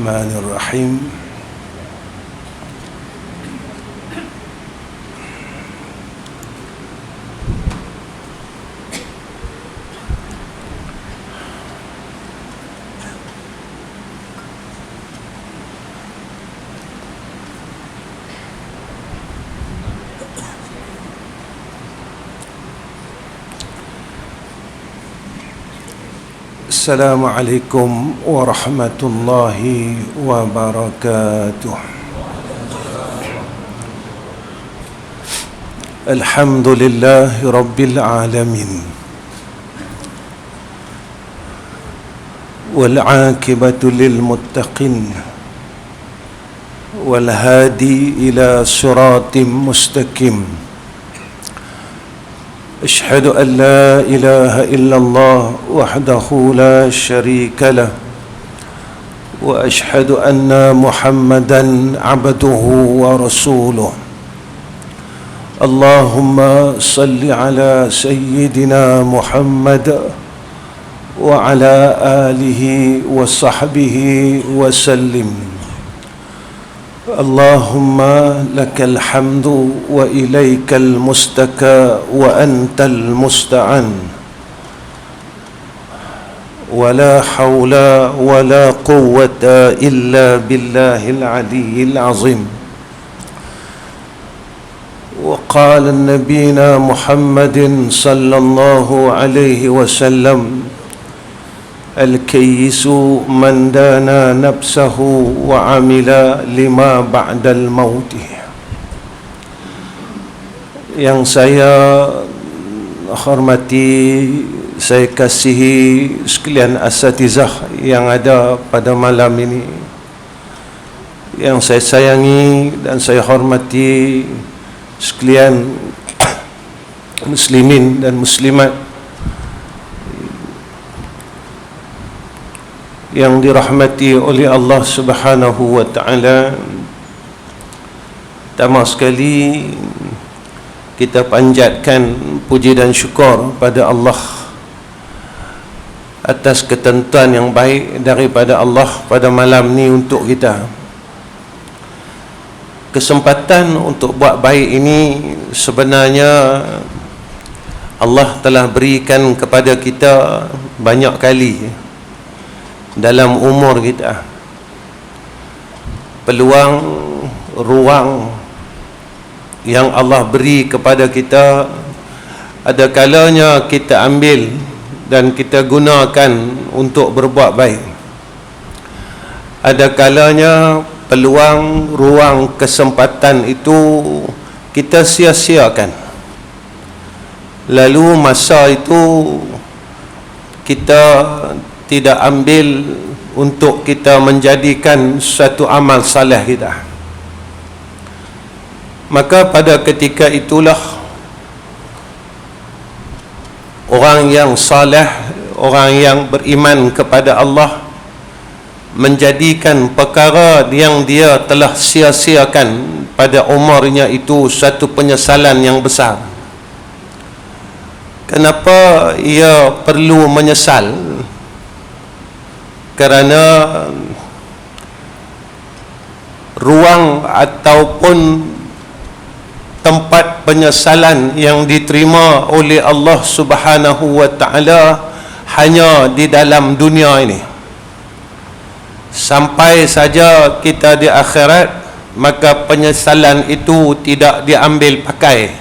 الرحمن الرحيم السلام عليكم ورحمة الله وبركاته. الحمد لله رب العالمين والعاقبة للمتقين والهادي إلى صراط مستقيم. أشهد أن لا إله إلا الله وحده لا شريك له وأشهد أن محمدا عبده ورسوله. اللهم صل على سيدنا محمد وعلى آله وصحبه وسلم. اللهم لك الحمد وإليك المستكى وأنت المستعان، ولا حول ولا قوة إلا بالله العلي العظيم. وقال نبينا محمد صلى الله عليه وسلم: الكيس من دانا نفسه وعمل لما بعد الموت. Yang saya hormati, saya kasihi sekalian asatizah yang ada pada malam ini, yang saya sayangi dan saya hormati sekalian muslimin dan muslimat yang dirahmati oleh Allah Subhanahu wa ta'ala. Pertama sekali kita panjatkan puji dan syukur pada Allah atas ketentuan yang baik daripada Allah pada malam ni untuk kita. Kesempatan untuk buat baik ini sebenarnya Allah telah berikan kepada kita banyak kali dalam umur kita. Peluang, ruang yang Allah beri kepada kita, ada kalanya kita ambil dan kita gunakan untuk berbuat baik. Ada kalanya peluang, ruang, kesempatan itu kita sia-siakan. Lalu masa itu kita tidak ambil untuk kita menjadikan suatu amal saleh kita. Maka pada ketika itulah orang yang saleh, orang yang beriman kepada Allah, menjadikan perkara yang dia telah sia-siakan pada umurnya itu satu penyesalan yang besar. Kenapa ia perlu menyesal? Kerana ruang ataupun tempat penyesalan yang diterima oleh Allah Subhanahu wa ta'ala hanya di dalam dunia ini. Sampai saja kita di akhirat, maka penyesalan itu tidak diambil pakai.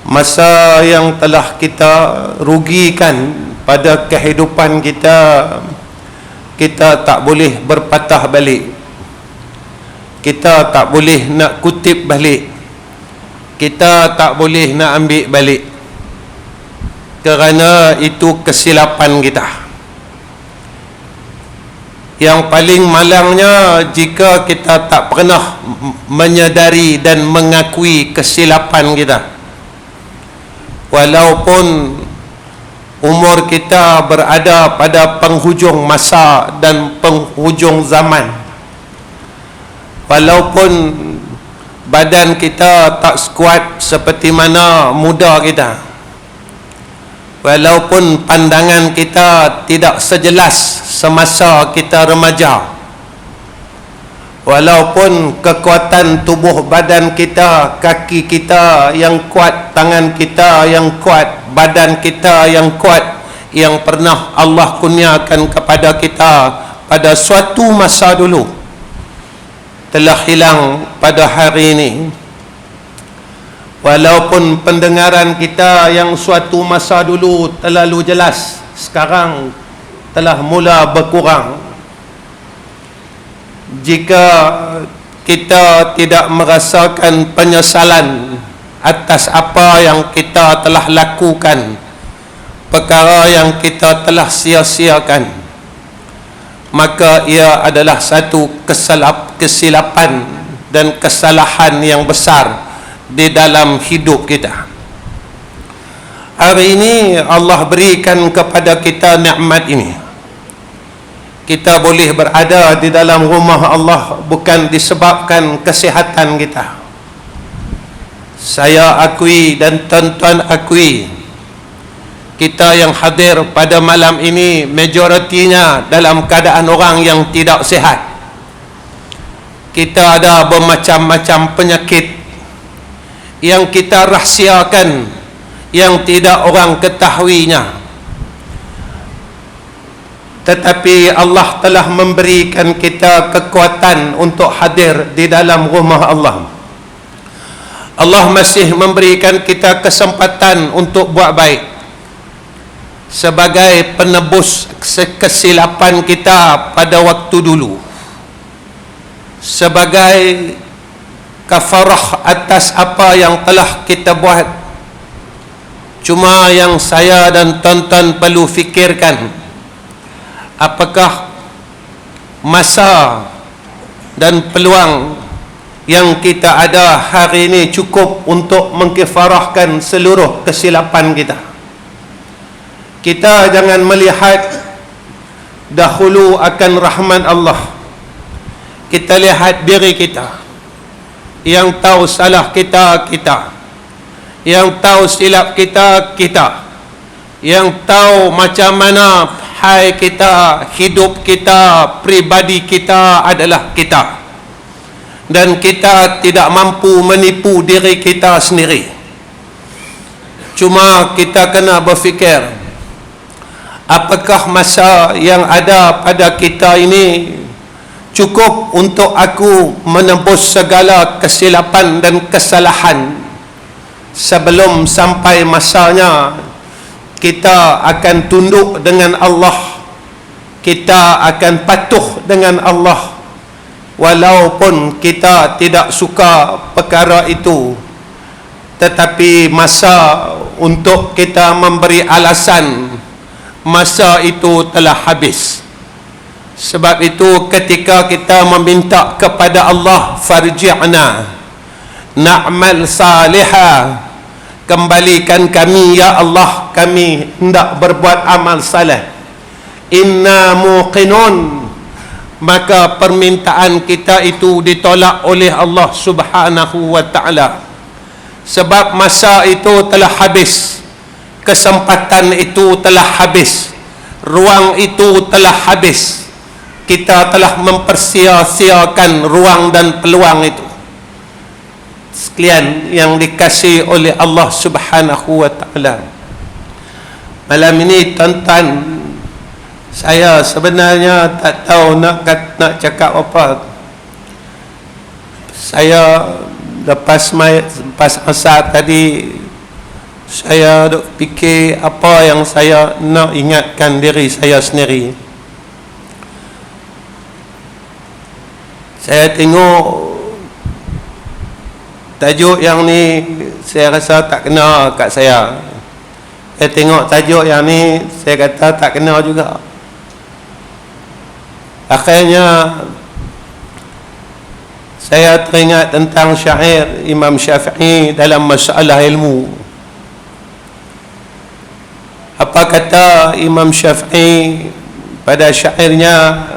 Masa yang telah kita rugikan pada kehidupan kita, kita tak boleh berpatah balik, kita tak boleh nak kutip balik, kita tak boleh nak ambil balik, kerana itu kesilapan kita. Yang paling malangnya jika kita tak pernah menyadari dan mengakui kesilapan kita, walaupun umur kita berada pada penghujung masa dan penghujung zaman, walaupun badan kita tak sekuat seperti mana muda kita, walaupun pandangan kita tidak sejelas semasa kita remaja, walaupun kekuatan tubuh badan kita, kaki kita yang kuat, tangan kita yang kuat, badan kita yang kuat, yang pernah Allah kurniakan kepada kita pada suatu masa dulu, telah hilang pada hari ini. Walaupun pendengaran kita yang suatu masa dulu terlalu jelas, sekarang telah mula berkurang. Jika kita tidak merasakan penyesalan atas apa yang kita telah lakukan, perkara yang kita telah sia-siakan, maka ia adalah satu kesilapan dan kesalahan yang besar di dalam hidup kita. Hari ini Allah berikan kepada kita nikmat ini. Kita boleh berada di dalam rumah Allah bukan disebabkan kesihatan kita. Saya akui dan tuan-tuan akui, kita yang hadir pada malam ini majoritinya dalam keadaan orang yang tidak sihat. Kita ada bermacam-macam penyakit yang kita rahsiakan, yang tidak orang ketahuinya. Tetapi Allah telah memberikan kita kekuatan untuk hadir di dalam rumah Allah. Allah masih memberikan kita kesempatan untuk buat baik sebagai penebus kesilapan kita pada waktu dulu, sebagai kafarah atas apa yang telah kita buat. Cuma yang saya dan tuan-tuan perlu fikirkan, apakah masa dan peluang yang kita ada hari ini cukup untuk mengkafarahkan seluruh kesilapan kita? Kita jangan melihat dahulu akan rahmat Allah. Kita lihat diri kita. Yang tahu salah kita, kita. Yang tahu silap kita, kita. Yang tahu macam mana hai kita, hidup kita, pribadi kita adalah kita. Dan kita tidak mampu menipu diri kita sendiri. Cuma kita kena berfikir, apakah masa yang ada pada kita ini cukup untuk aku menebus segala kesilapan dan kesalahan sebelum sampai masanya kita akan tunduk dengan Allah, kita akan patuh dengan Allah, walaupun kita tidak suka perkara itu. Tetapi masa untuk kita memberi alasan, masa itu telah habis. Sebab itu ketika kita meminta kepada Allah, farji'na na'mal salihah, kembalikan kami ya Allah, kami hendak berbuat amal saleh, inna muqinun, maka permintaan kita itu ditolak oleh Allah Subhanahu wa ta'ala. Sebab masa itu telah habis, kesempatan itu telah habis, ruang itu telah habis. Kita telah mempersia-siakan ruang dan peluang itu. Sekalian yang dikasihi oleh Allah Subhanahu wa ta'ala, malam ini tuan-tuan, saya sebenarnya tak tahu nak cakap apa. Saya lepas asar tadi, saya duk fikir apa yang saya nak ingatkan diri saya sendiri. Saya tengok tajuk yang ni, saya rasa tak kena kat saya. Saya tengok tajuk yang ni, saya kata tak kena juga. Akhirnya saya teringat tentang syair Imam Syafi'i dalam masalah ilmu. Apa kata Imam Syafi'i pada syairnya?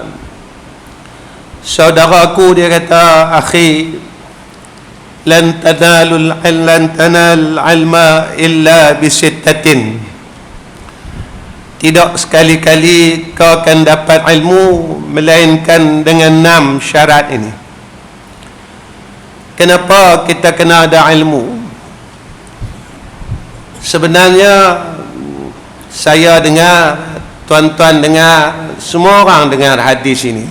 Saudaraku, dia kata, akhi, lan tanal ilma illa bisittatin. tidak sekali-kali kau akan dapat ilmu melainkan dengan 6 syarat ini. Kenapa kita kena ada ilmu? Sebenarnya saya dengar, tuan-tuan dengar, semua orang dengar hadis ini.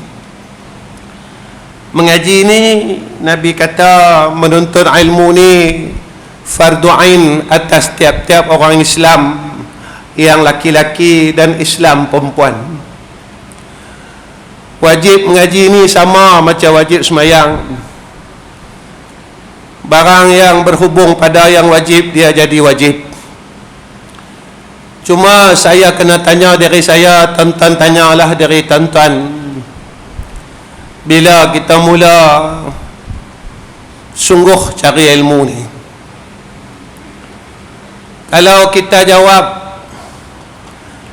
Mengaji ini Nabi kata menuntut ilmu ni fardu ain atas tiap-tiap orang Islam, yang laki-laki dan Islam perempuan. Wajib mengaji ni sama macam wajib semayang. Barang yang berhubung pada yang wajib, dia jadi wajib. Cuma saya kena tanya dari saya, tuan-tuan tanyalah dari tuan-tuan. Bila kita mula sungguh cari ilmu ni, kalau kita jawab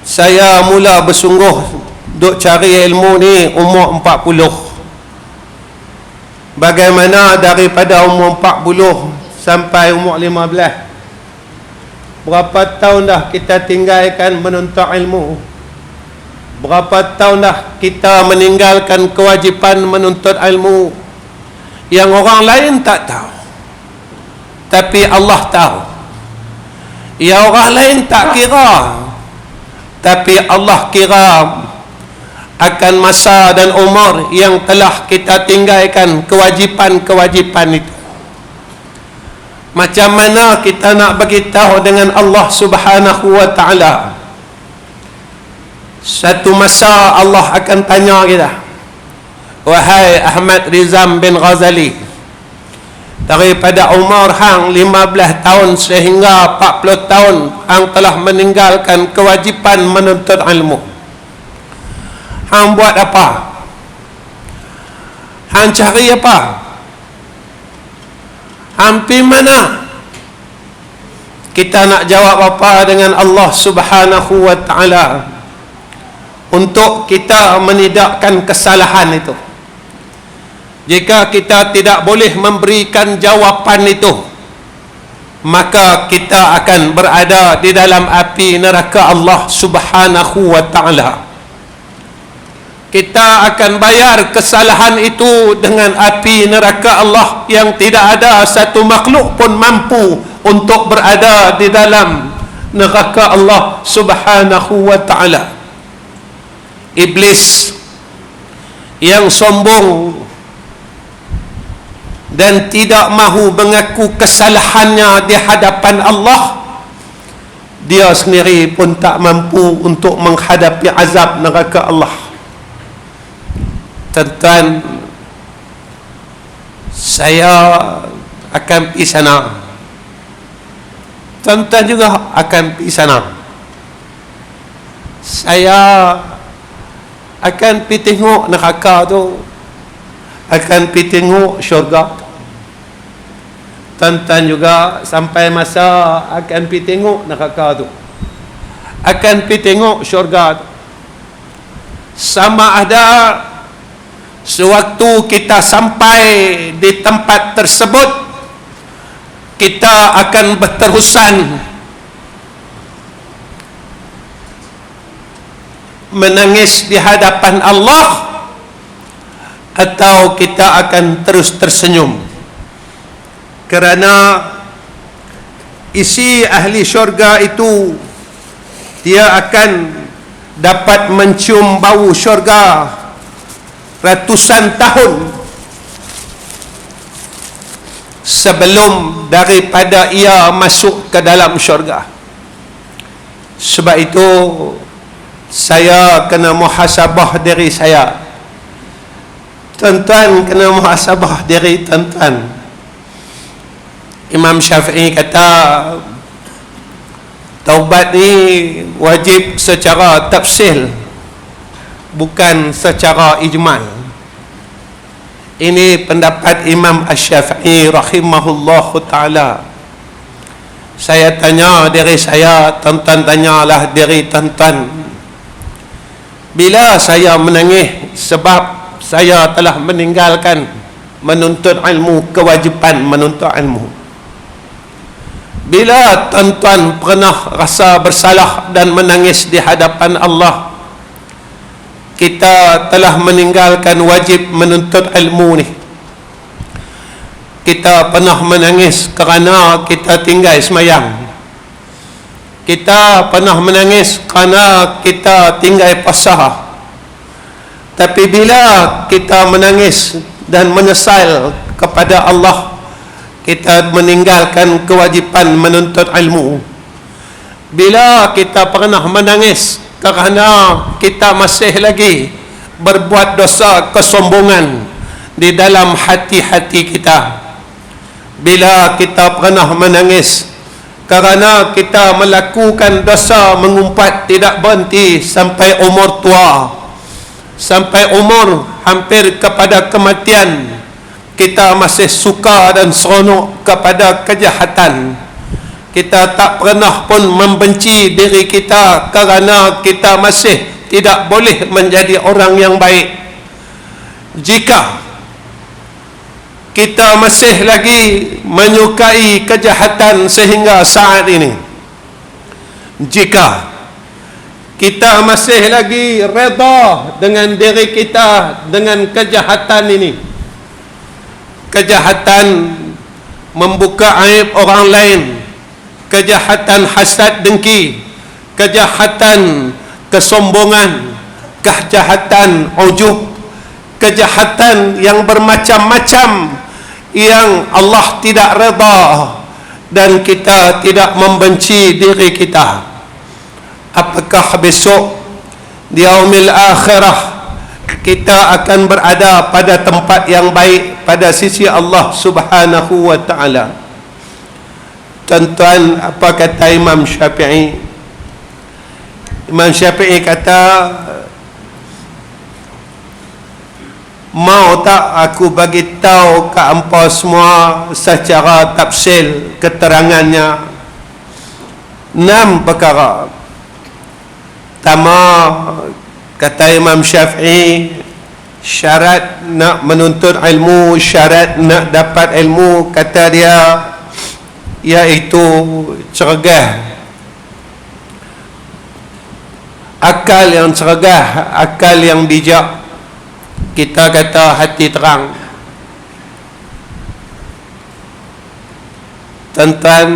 saya mula bersungguh duk cari ilmu ni umur 40, bagaimana daripada umur 40 sampai umur 15? Berapa tahun dah kita tinggalkan menuntut ilmu? Berapa tahun dah kita meninggalkan kewajipan menuntut ilmu yang orang lain tak tahu, tapi Allah tahu. Ya, orang lain tak kira, tapi Allah kira akan masa dan umur yang telah kita tinggalkan kewajipan-kewajipan itu. Macam mana kita nak beritahu dengan Allah Subhanahu wa ta'ala? Satu masa Allah akan tanya kita, wahai Ahmad Rizam bin Ghazali, daripada umur hang 15 tahun sehingga 40 tahun hang telah meninggalkan kewajipan menuntut ilmu. Hang buat apa? Hang cari apa? Hang pergi mana? Kita nak jawab apa dengan Allah Subhanahu wa ta'ala untuk kita menidakkan kesalahan itu? Jika kita tidak boleh memberikan jawapan itu, maka kita akan berada di dalam api neraka Allah Subhanahu wa ta'ala. Kita akan bayar kesalahan itu dengan api neraka Allah yang tidak ada satu makhluk pun mampu untuk berada di dalam neraka Allah Subhanahu wa ta'ala. Iblis yang sombong dan tidak mahu mengaku kesalahannya di hadapan Allah, dia sendiri pun tak mampu untuk menghadapi azab neraka Allah. Tuan-tuan, saya akan pergi sana, tuan-tuan juga akan pergi sana. Saya akan pergi tengok neraka tu, akan pergi tengok syurga. Tuan-tuan juga sampai masa akan pergi tengok neraka tu, akan pergi tengok syurga tu. Sama ada sewaktu kita sampai di tempat tersebut, kita akan berterusan menangis di hadapan Allah, atau kita akan terus tersenyum kerana isi ahli syurga itu dia akan dapat mencium bau syurga ratusan tahun sebelum daripada ia masuk ke dalam syurga. Sebab itu saya kena muhasabah diri saya, tuan-tuan kena muhasabah diri tuan-tuan. Imam Syafi'i kata taubat ni wajib secara tafsil, bukan secara ijmal. Ini pendapat Imam Asy-Syafi'i rahimahullahu ta'ala. Saya tanya diri saya, tuan-tuan tanyalah diri tuan-tuan. Bila saya menangis sebab saya telah meninggalkan menuntut ilmu, kewajipan menuntut ilmu? Bila tuan-tuan pernah rasa bersalah dan menangis di hadapan Allah, kita telah meninggalkan wajib menuntut ilmu ni. Kita pernah menangis kerana kita tinggal semayang. Kita pernah menangis kerana kita tinggal puasa. Tapi bila kita menangis dan menyesal kepada Allah, kita meninggalkan kewajipan menuntut ilmu. Bila kita pernah menangis kerana kita masih lagi berbuat dosa kesombongan di dalam hati-hati kita. Bila kita pernah menangis kerana kita melakukan dosa mengumpat tidak berhenti sampai umur tua, sampai umur hampir kepada kematian, kita masih suka dan seronok kepada kejahatan. Kita tak pernah pun membenci diri kita kerana kita masih tidak boleh menjadi orang yang baik. Jika kita masih lagi menyukai kejahatan sehingga saat ini, jika kita masih lagi redha dengan diri kita dengan kejahatan ini, kejahatan membuka aib orang lain, kejahatan hasad dengki, kejahatan kesombongan, kejahatan ujub, kejahatan yang bermacam-macam yang Allah tidak redha dan kita tidak membenci diri kita. Apakah besok di yaumil akhirah kita akan berada pada tempat yang baik pada sisi Allah Subhanahu wa taala? Tuan-tuan, apa kata Imam Syafi'i? Imam Syafi'i kata, mau tak aku bagi tahu ke hampa semua secara tafsil keterangannya 6 perkara. Pertama, kata Imam Syafi'i, syarat nak menuntut ilmu, syarat nak dapat ilmu, kata dia, iaitu cergah, akal yang cergah, akal yang bijak. Kita kata hati terang. Tuan-tuan,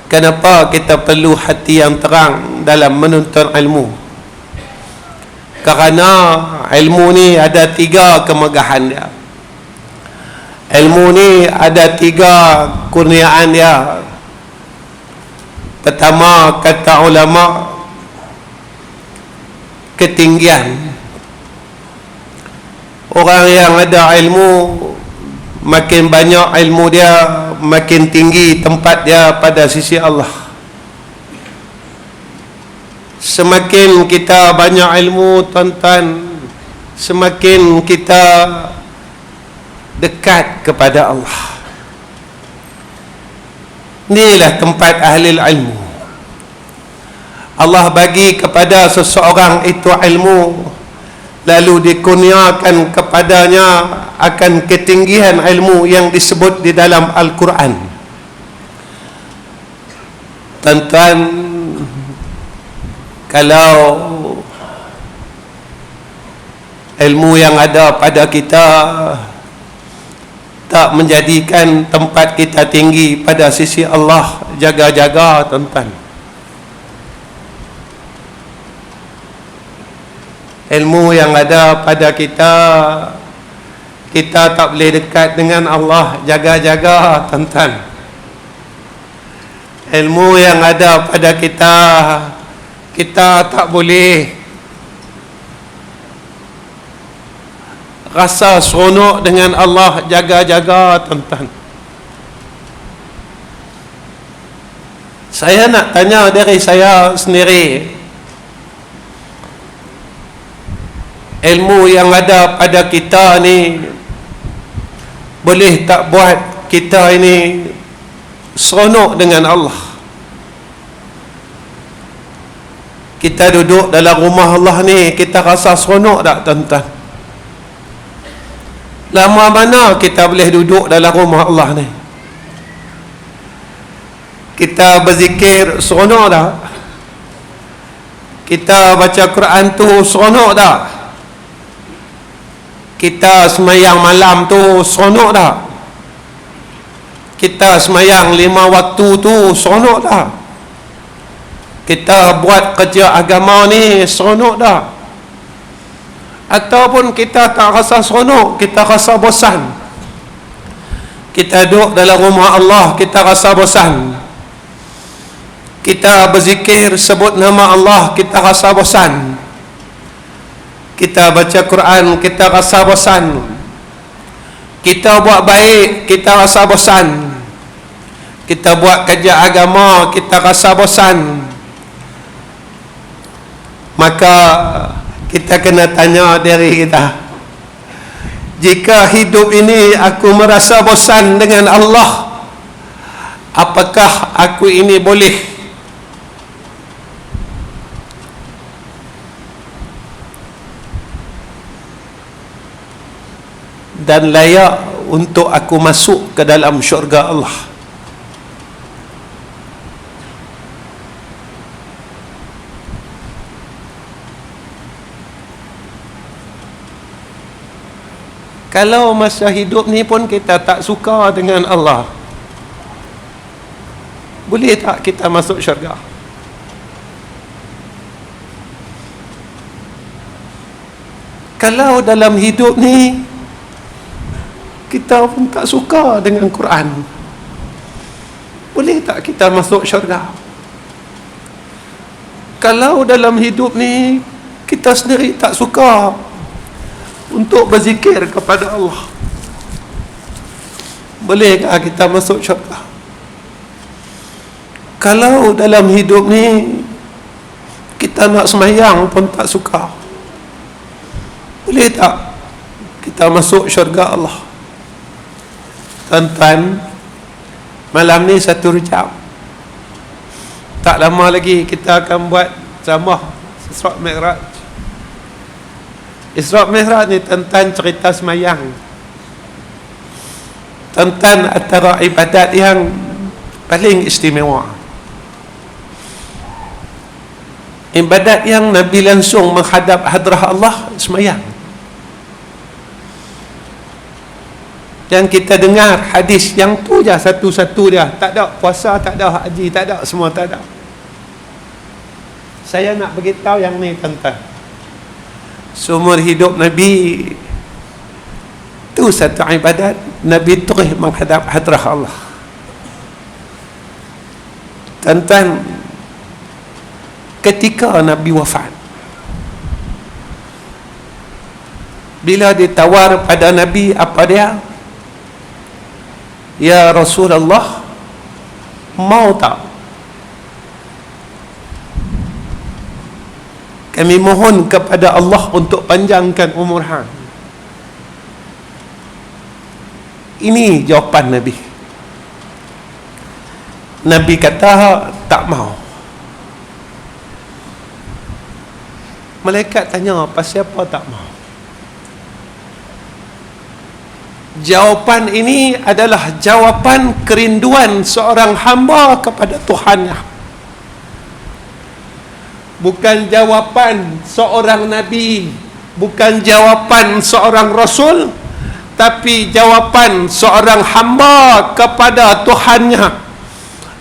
kenapa kita perlu hati yang terang dalam menuntut ilmu? Kerana ilmu ni ada 3 kemegahan dia. Ilmu ni ada 3 kurniaan dia. Pertama, kata ulama, ketinggian. Orang yang ada ilmu, makin banyak ilmu dia, makin tinggi tempat dia pada sisi Allah. Semakin kita banyak ilmu, tuan-tuan, semakin kita dekat kepada Allah. Inilah tempat ahli ilmu. Allah bagi kepada seseorang itu ilmu, lalu dikurniakan kepadanya akan ketinggian ilmu yang disebut di dalam Al-Quran. Tuan-tuan, kalau ilmu yang ada pada kita tak menjadikan tempat kita tinggi pada sisi Allah, jaga-jaga tuan-tuan. Ilmu yang ada pada kita, kita tak boleh dekat dengan Allah, jaga-jaga tuan-tuan. Ilmu yang ada pada kita, kita tak boleh rasa seronok dengan Allah, jaga-jaga tuan-tuan. Saya nak tanya dari saya sendiri, ilmu yang ada pada kita ni boleh tak buat kita ini seronok dengan Allah? Kita duduk dalam rumah Allah ni, kita rasa seronok tak tuan-tuan? Lama mana kita boleh duduk dalam rumah Allah ni? Kita berzikir seronok tak? Kita baca Quran tu seronok tak? Kita semayang malam tu seronok tak? Kita semayang 5 waktu tu seronok tak? Kita buat kerja agama ni seronok tak? Ataupun kita tak rasa seronok, kita rasa bosan. Kita duduk dalam rumah Allah, kita rasa bosan. Kita berzikir, sebut nama Allah, kita rasa bosan. Kita baca Quran, kita rasa bosan. Kita buat baik, kita rasa bosan. Kita buat kerja agama, kita rasa bosan. Maka kita kena tanya diri kita, jika hidup ini aku merasa bosan dengan Allah, apakah aku ini boleh dan layak untuk aku masuk ke dalam syurga Allah? Kalau masa hidup ni pun kita tak suka dengan Allah, boleh tak kita masuk syurga? Kalau dalam hidup ni kita pun tak suka dengan Quran, boleh tak kita masuk syurga? Kalau dalam hidup ni kita sendiri tak suka untuk berzikir kepada Allah, bolehkah kita masuk syurga? Kalau dalam hidup ni kita nak semayang pun tak suka, boleh tak kita masuk syurga Allah? Tuan-tuan, malam ni 1 jam, tak lama lagi kita akan buat ceramah Isra' Mi'raj. Isra' Mi'raj ni tentang cerita semayang, tentang antara ibadat yang paling istimewa, ibadat yang Nabi langsung menghadap hadrah Allah, semayang. Dan kita dengar hadis yang tu je, satu-satu dia, tak ada puasa, tak ada haji, tak ada, semua tak ada. Saya nak beritahu yang ni tuan-tuan, seumur hidup Nabi tu satu ibadat Nabi terus menghadap hadrah Allah. Tuan-tuan, ketika Nabi wafat, bila ditawar pada Nabi, apa dia? Ya Rasulullah, mau tak kami mohon kepada Allah untuk panjangkan umur hang? Ini jawapan Nabi. Nabi kata tak mau. Malaikat tanya, pasal apa tak mau? Jawapan ini adalah jawapan kerinduan seorang hamba kepada Tuhannya. Bukan jawapan seorang Nabi, bukan jawapan seorang Rasul, tapi jawapan seorang hamba kepada Tuhannya.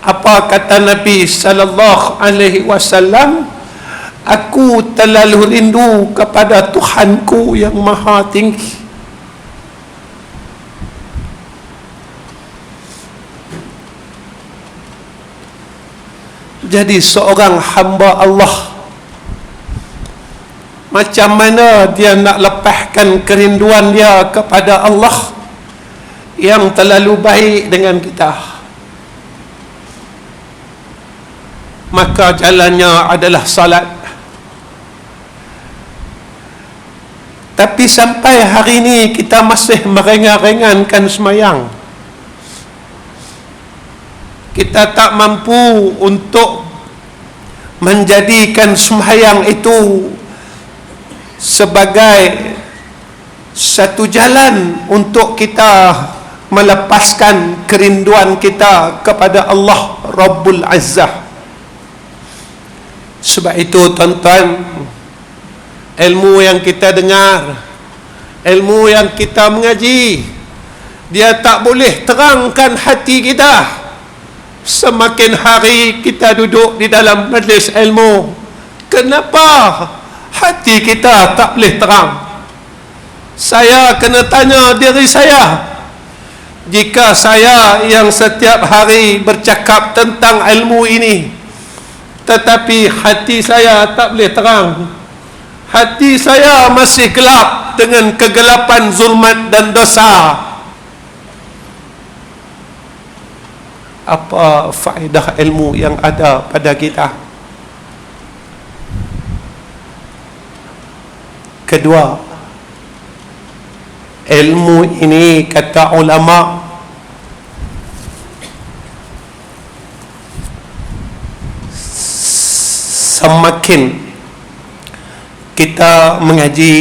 Apa kata Nabi sallallahu alaihi wasallam? Aku terlalu rindu kepada Tuhanku yang maha tinggi. Jadi seorang hamba Allah, macam mana dia nak lepaskan kerinduan dia kepada Allah yang terlalu baik dengan kita? Maka jalannya adalah salat. Tapi sampai hari ini kita masih meringan-ringankan semayang. Kita tak mampu untuk menjadikan sembahyang itu sebagai satu jalan untuk kita melepaskan kerinduan kita kepada Allah Rabbul Azzah. Sebab itu tuan-tuan, ilmu yang kita dengar, ilmu yang kita mengaji, dia tak boleh terangkan hati kita. Semakin hari kita duduk di dalam majlis ilmu, kenapa hati kita tak boleh terang? Saya kena tanya diri saya. Jika saya yang setiap hari bercakap tentang ilmu ini, tetapi hati saya tak boleh terang, hati saya masih gelap dengan kegelapan zulmat dan dosa, apa faedah ilmu yang ada pada kita? Kedua, ilmu ini kata ulama semakin kita mengaji,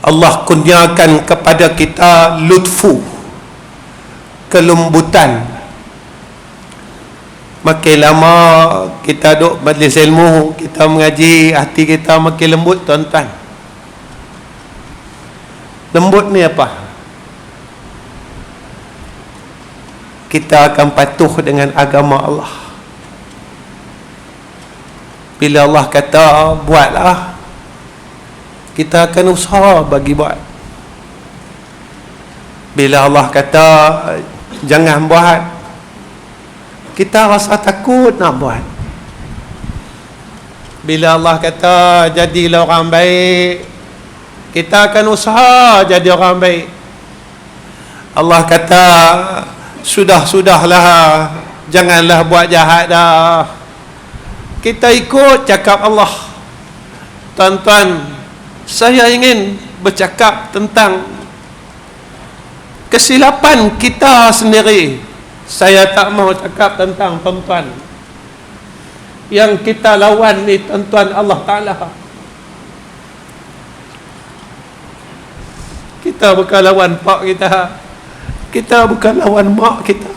Allah kurniakan kepada kita lutfu, kelembutan. Makin lama kita duduk majlis ilmu, kita mengaji, hati kita makin lembut tuan-tuan. Lembut ni apa? Kita akan patuh dengan agama Allah. Bila Allah kata buatlah, kita akan usaha bagi buat. Bila Allah kata jangan buat, kita rasa takut nak buat. Bila Allah kata jadilah orang baik, kita akan usaha jadi orang baik. Allah kata sudahlah, janganlah buat jahat dah, kita ikut cakap Allah. Tuan-tuan, saya ingin bercakap tentang kesilapan kita sendiri. Saya tak mau cakap tentang tuan-tuan. Yang kita lawan ni tuan-tuan Allah Ta'ala. Kita bukan lawan pak kita, kita bukan lawan mak kita.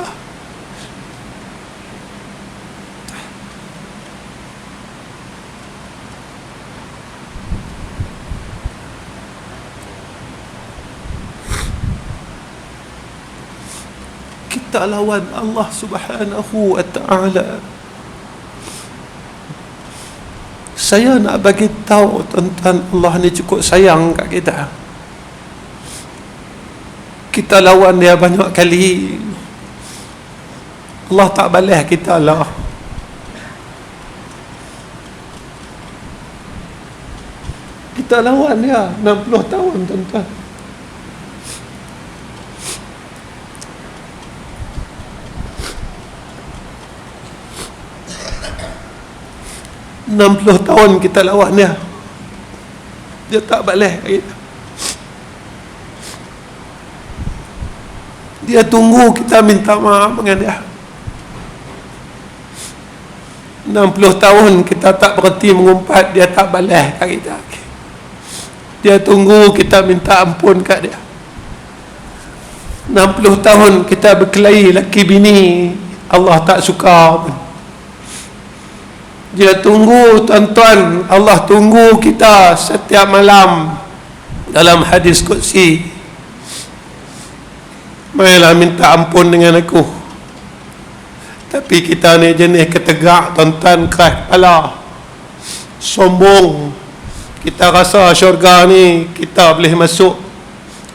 Kita lawan Allah Subhanahu wa Ta'ala. Saya nak bagi tahu tuan-tuan, Allah ni cukup sayang kat kita. Kita lawan dia banyak kali, Allah tak balas kita lah. Kita lawan dia 60 tahun tuan-tuan. tahun kita lawan dia, dia tak balas kita. Dia tunggu kita minta maaf dengan dia. 60 tahun kita tak berhenti mengumpat, dia tak balas kat kita. Dia tunggu kita minta ampun kat dia. 60 tahun kita berkelahi laki bini, Allah tak suka pun. Dia tunggu tuan-tuan, Allah tunggu kita setiap malam. Dalam hadis qudsi, marilah minta ampun dengan aku. Tapi kita ni jenis ketegak tuan-tuan, keras kepala, sombong. Kita rasa syurga ni kita boleh masuk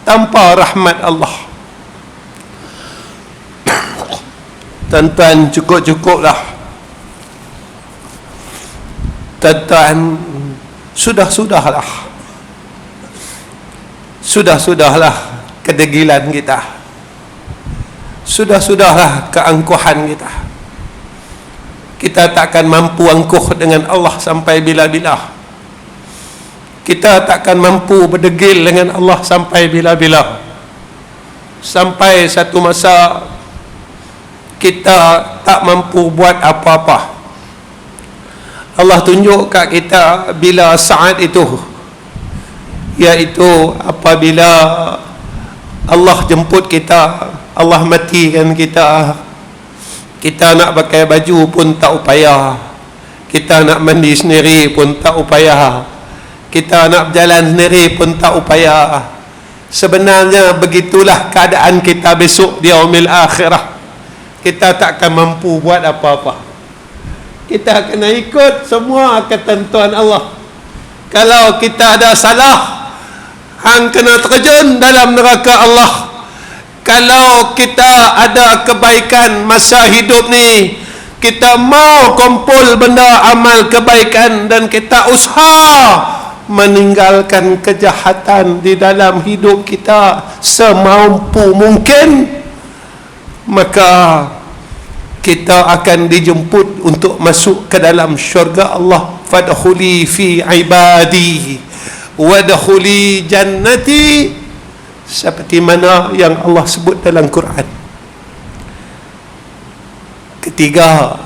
tanpa rahmat Allah. Tuan-tuan, cukup-cukuplah. Tuan-tuan, Sudah-sudahlah kedegilan kita. Sudah-sudahlah keangkuhan kita. Kita takkan mampu angkuh dengan Allah sampai bila-bila. Kita takkan mampu berdegil dengan Allah sampai bila-bila. Sampai satu masa kita tak mampu buat apa-apa. Allah tunjuk kat kita bila saat itu iaitu apabila Allah jemput kita, Allah matikan kita, kita nak pakai baju pun tak upaya, kita nak mandi sendiri pun tak upaya, kita nak berjalan sendiri pun tak upaya. Sebenarnya begitulah keadaan kita besok di yaumil akhirah. Kita tak akan mampu buat apa-apa. Kita kena ikut semua ketentuan Allah. Kalau kita ada salah, hang kena terjun dalam neraka Allah. Kalau kita ada kebaikan masa hidup ni, kita mau kumpul benda amal kebaikan dan kita usaha meninggalkan kejahatan di dalam hidup kita semampu mungkin, maka kita akan dijemput untuk masuk ke dalam syurga Allah. Fadkhuli fi ibadi wadkhuli jannati, seperti mana yang Allah sebut dalam Quran. Ketiga,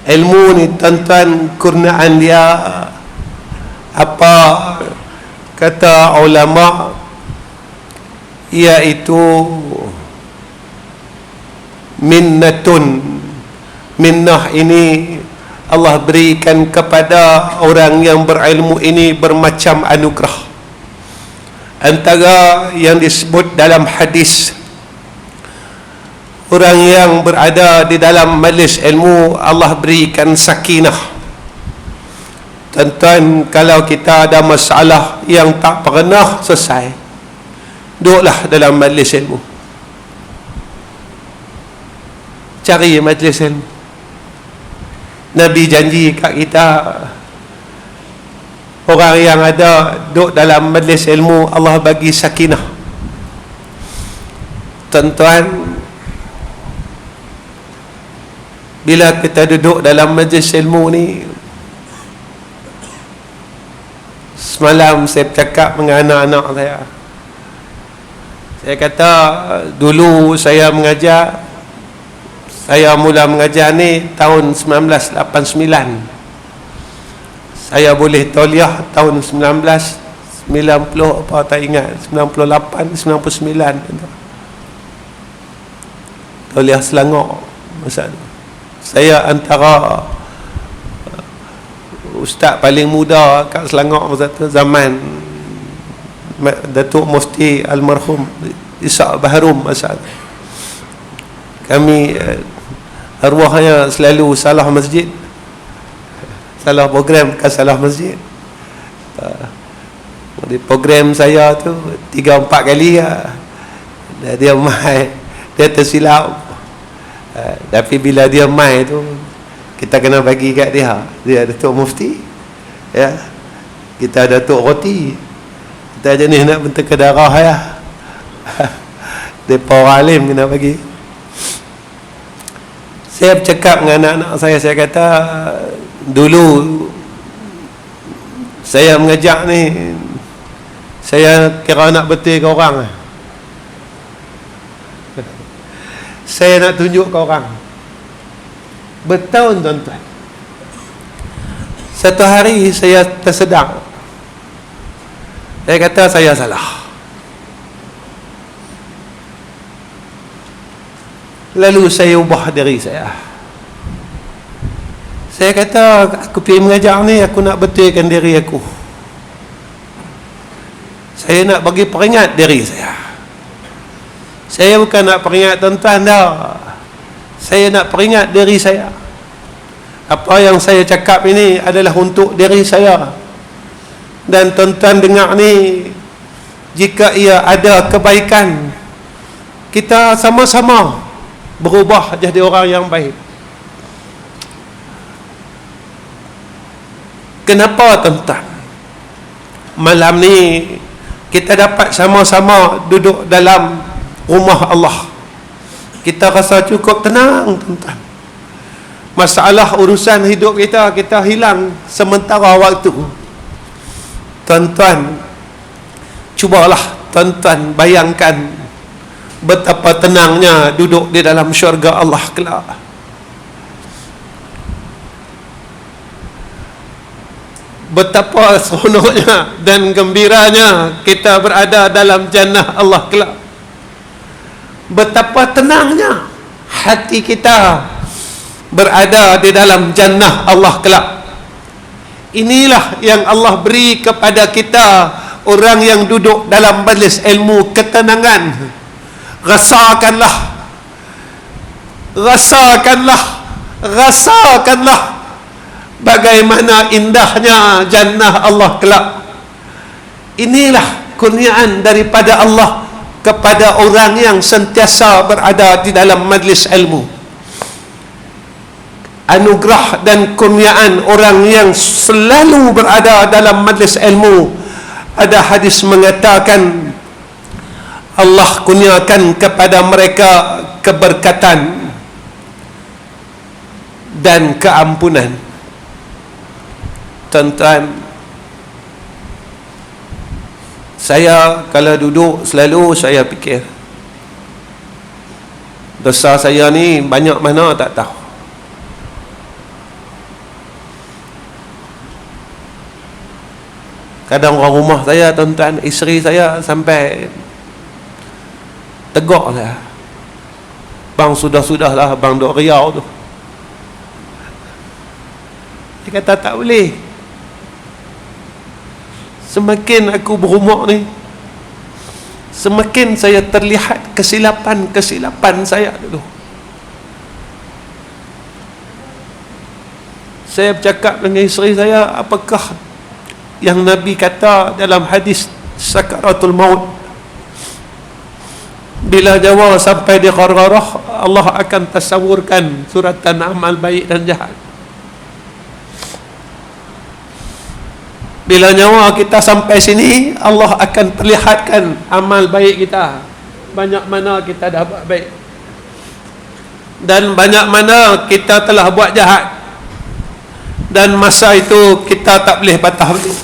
ilmu ni tuan-tuan, kurniaan dia apa kata ulama, iaitu minnatun. Minnah ini Allah berikan kepada orang yang berilmu ini bermacam anugerah. Antara yang disebut dalam hadis, orang yang berada di dalam majlis ilmu Allah berikan sakinah. Tuan-tuan, kalau kita ada masalah yang tak pernah selesai, duduklah dalam majlis ilmu, cari majlis ilmu. Nabi janji kat kita, orang yang ada duduk dalam majlis ilmu Allah bagi sakinah. Tuan-tuan, bila kita duduk dalam majlis ilmu ni, semalam saya bercakap dengan anak-anak saya. Saya kata, dulu saya mengajar, saya mula mengajar ni tahun 1989. Saya boleh tauliah tahun 1990, apa tak ingat, 98, 99. Tauliah Selangor masa tu. Saya antara ustaz paling muda kat Selangor masa tu, zaman Datuk Mufti almarhum Ishaq Baharum masa tu. Kami arwahnya selalu salah masjid, salah program, bukan salah masjid. Di program saya tu 3-4 kali lah dia mai, dia tersilap. Tapi bila dia mai tu, kita kena bagi kat dia Datuk Mufti, ya, kita Datuk Roti, kita jenis nak bentuk ke darah ya. Depa orang alim kena bagi. Saya bercakap dengan anak-anak saya kata, dulu saya mengajak ni, saya kira nak betul ke orang. Saya nak tunjuk ke orang. Bertahun tuan-tuan. Satu hari saya tersedar, saya kata saya salah. Lalu saya ubah diri saya. Saya kata, aku pergi mengajar ni, aku nak betulkan diri aku. Saya nak bagi peringat diri saya. Saya bukan nak peringat tuan-tuan dah. Saya nak peringat diri saya. Apa yang saya cakap ini adalah untuk diri saya. Dan tuan-tuan dengar ni, jika ia ada kebaikan, kita sama-sama berubah jadi orang yang baik. Kenapa tuan-tuan malam ni kita dapat sama-sama duduk dalam rumah Allah? Kita rasa cukup tenang tuan-tuan. Masalah urusan hidup kita, kita hilang sementara waktu. Tuan-tuan, cubalah tuan-tuan bayangkan betapa tenangnya duduk di dalam syurga Allah kelak. betapa seronoknya dan gembiranya kita berada dalam jannah Allah kelak. Betapa tenangnya hati kita berada di dalam jannah Allah kelak. Inilah yang Allah beri kepada kita, orang yang duduk dalam majlis ilmu, ketenangan. Rasakanlah bagaimana indahnya jannah Allah kelak. Inilah kurniaan daripada Allah kepada orang yang sentiasa berada di dalam majlis ilmu. Anugerah dan kurniaan orang yang selalu berada dalam majlis ilmu. Ada hadis mengatakan Allah kurniakan kepada mereka keberkatan dan keampunan. Tuan-tuan, saya kalau duduk selalu saya fikir, dosa saya ni banyak mana tak tahu. Kadang orang rumah saya, tuan-tuan, isteri saya sampai tegak saya, bang sudah-sudahlah bang duk riau tu. Dia kata tak boleh. Semakin aku berumur ni, semakin saya terlihat kesilapan saya dulu. Saya bercakap dengan isteri saya, apakah yang Nabi kata dalam hadis sakaratul maut, bila nyawa sampai di qarqarah, Allah akan tasawurkan suratan amal baik dan jahat. Bila nyawa kita sampai sini, Allah akan perlihatkan amal baik kita, banyak mana kita dah buat baik dan banyak mana kita telah buat jahat. Dan masa itu kita tak boleh patah balik,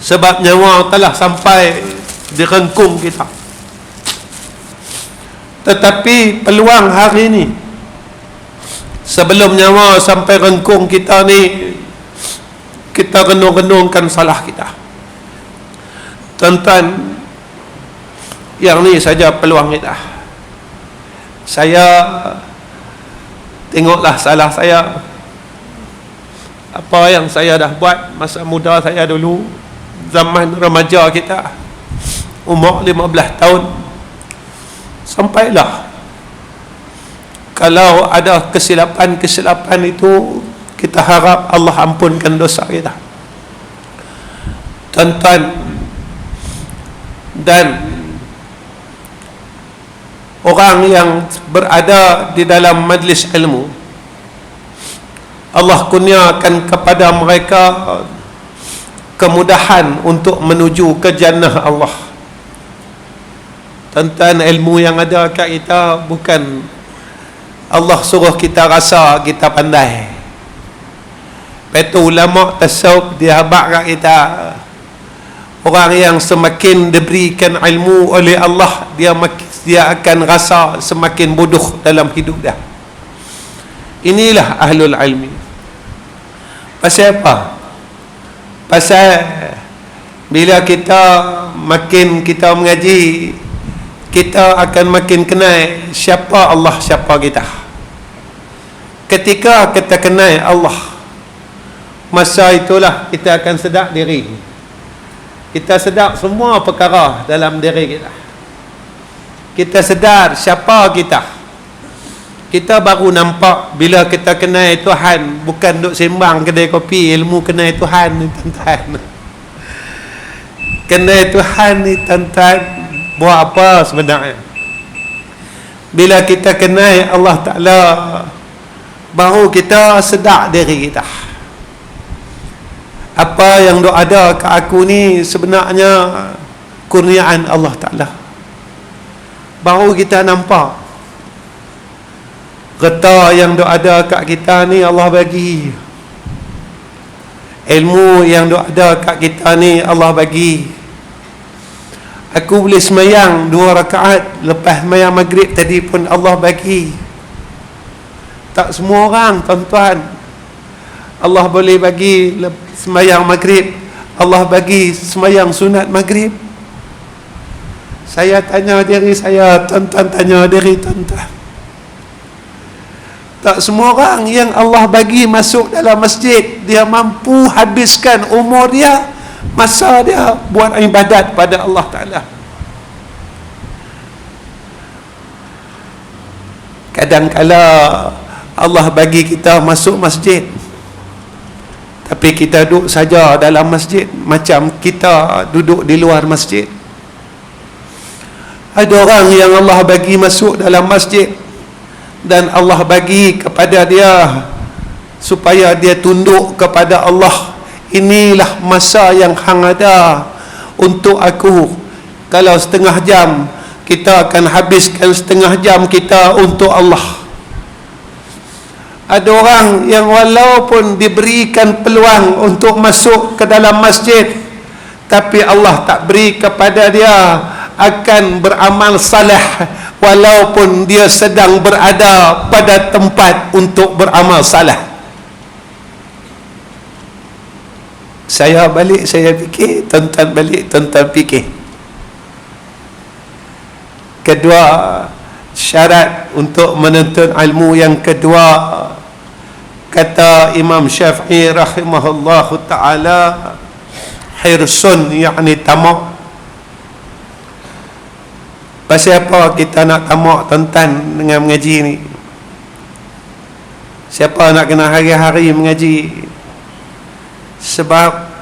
sebab nyawa telah sampai di rengkung kita. Tetapi peluang hari ini, sebelum nyawa sampai rengkung kita ni, kita renung-renungkan salah kita. Tuan-tuan, yang ni saja peluang kita. Saya tengoklah salah saya, apa yang saya dah buat masa muda saya dulu, zaman remaja kita, umur 15 tahun. Sampailah, kalau ada kesilapan itu, kita harap Allah ampunkan dosa kita. Tuan-tuan, dan orang yang berada di dalam majlis ilmu, Allah kurniakan kepada mereka kemudahan untuk menuju ke jannah Allah. Tuan-tuan, ilmu yang ada kat kita bukan Allah suruh kita rasa kita pandai. Betul, ulama tasawuf dia habaq kat kita, orang yang semakin diberikan ilmu oleh Allah, dia akan rasa semakin bodoh dalam hidup dia. Inilah ahlul ilmi. Pasal apa? Pasal bila kita makin kita mengaji, kita akan makin kenal siapa Allah, siapa kita. Ketika kita kenal Allah, masa itulah kita akan sedar diri. Kita sedar semua perkara dalam diri kita. Kita sedar siapa kita. Kita baru nampak bila kita kenal Tuhan, bukan duk sembang kedai kopi, ilmu kenal Tuhan ni tuan-tuan. Kenal Tuhan ni tuan-tuan, buat apa sebenarnya? Bila kita kenal Allah Ta'ala, baru kita sedar diri kita. Apa yang duk ada ke aku ni sebenarnya kurniaan Allah Ta'ala. Baru kita nampak Reta yang duk ada kat kita ni Allah bagi. Ilmu yang duk ada kat kita ni Allah bagi. Aku boleh semayang 2 rakaat lepas semayang maghrib tadi pun Allah bagi. Tak semua orang, tuan-tuan. Allah boleh bagi sembahyang maghrib, Allah bagi sembahyang sunat maghrib. Saya tanya diri saya, tuan-tuan tanya diri tuan-tuan, tak semua orang yang Allah bagi masuk dalam masjid dia mampu habiskan umur dia, masa dia buat ibadat pada Allah Ta'ala. Kadang-kala Allah bagi kita masuk masjid, tapi kita duduk saja dalam masjid macam kita duduk di luar masjid. Ada orang yang Allah bagi masuk dalam masjid dan Allah bagi kepada dia supaya dia tunduk kepada Allah. Inilah masa yang hang ada untuk aku. Kalau setengah jam, kita akan habiskan setengah jam kita untuk Allah. Ada orang yang walaupun diberikan peluang untuk masuk ke dalam masjid, tapi Allah tak beri kepada dia akan beramal saleh walaupun dia sedang berada pada tempat untuk beramal saleh. Saya balik, saya fikir, tuan-tuan balik, tuan-tuan fikir. Kedua, syarat untuk menuntut ilmu yang kedua, kata Imam Syafi'i rahimahullahu ta'ala, hirsun, yakni tamak. Pasal apa kita nak tamak tuan-tuan dengan mengaji ni? Siapa nak kena hari-hari mengaji? Sebab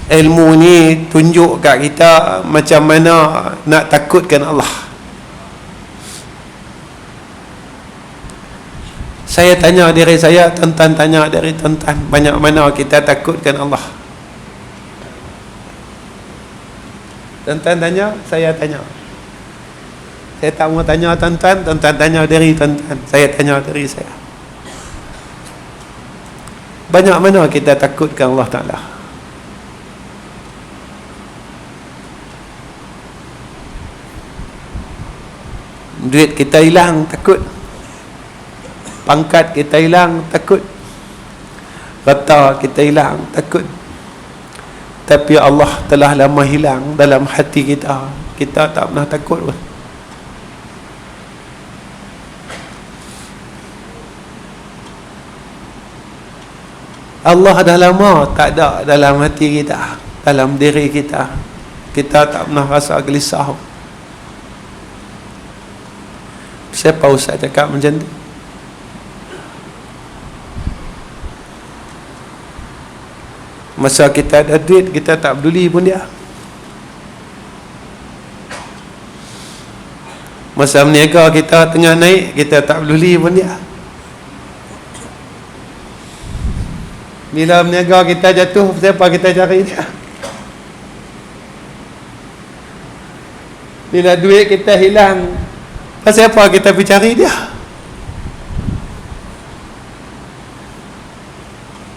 ilmu ni tunjuk kat kita macam mana nak takutkan Allah. Saya tanya diri saya, tuan-tuan tanya diri tuan-tuan, banyak mana kita takutkan Allah? Tuan-tuan tanya, saya tanya. Saya tak mau tanya tuan-tuan, tuan-tuan tanya diri tuan-tuan, saya tanya diri saya. Banyak mana kita takutkan Allah Ta'ala? Duit kita hilang, takut. Pangkat kita hilang, takut. Harta kita hilang, takut. Tapi Allah telah lama hilang dalam hati kita. Kita tak pernah takut pun. Allah dah lama tak ada dalam hati kita, dalam diri kita. Kita tak pernah rasa gelisah. Siapa Ustaz cakap macam tu? Masa kita ada duit, kita tak peduli pun dia. Masa berniaga kita tengah naik, kita tak peduli pun dia. Bila berniaga kita jatuh, siapa kita cari dia? Bila duit kita hilang, siapa kita pergi cari dia?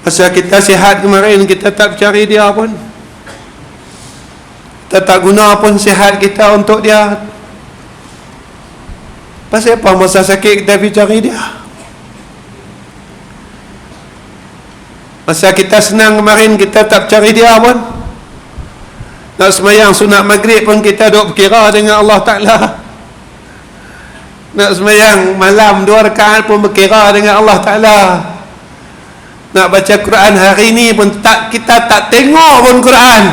Masa kita sihat kemarin, kita tak cari dia pun. Kita tak guna pun sihat kita untuk dia. Pasal apa masa sakit kita pergi cari dia? Masa kita senang kemarin, kita tak cari dia pun. Nak sembahyang sunat maghrib pun kita duk berkira dengan Allah Ta'ala. Nak sembahyang malam 2 rakaat pun berkira dengan Allah Ta'ala. Nak baca Quran hari ni pun kita tak tengok pun Quran.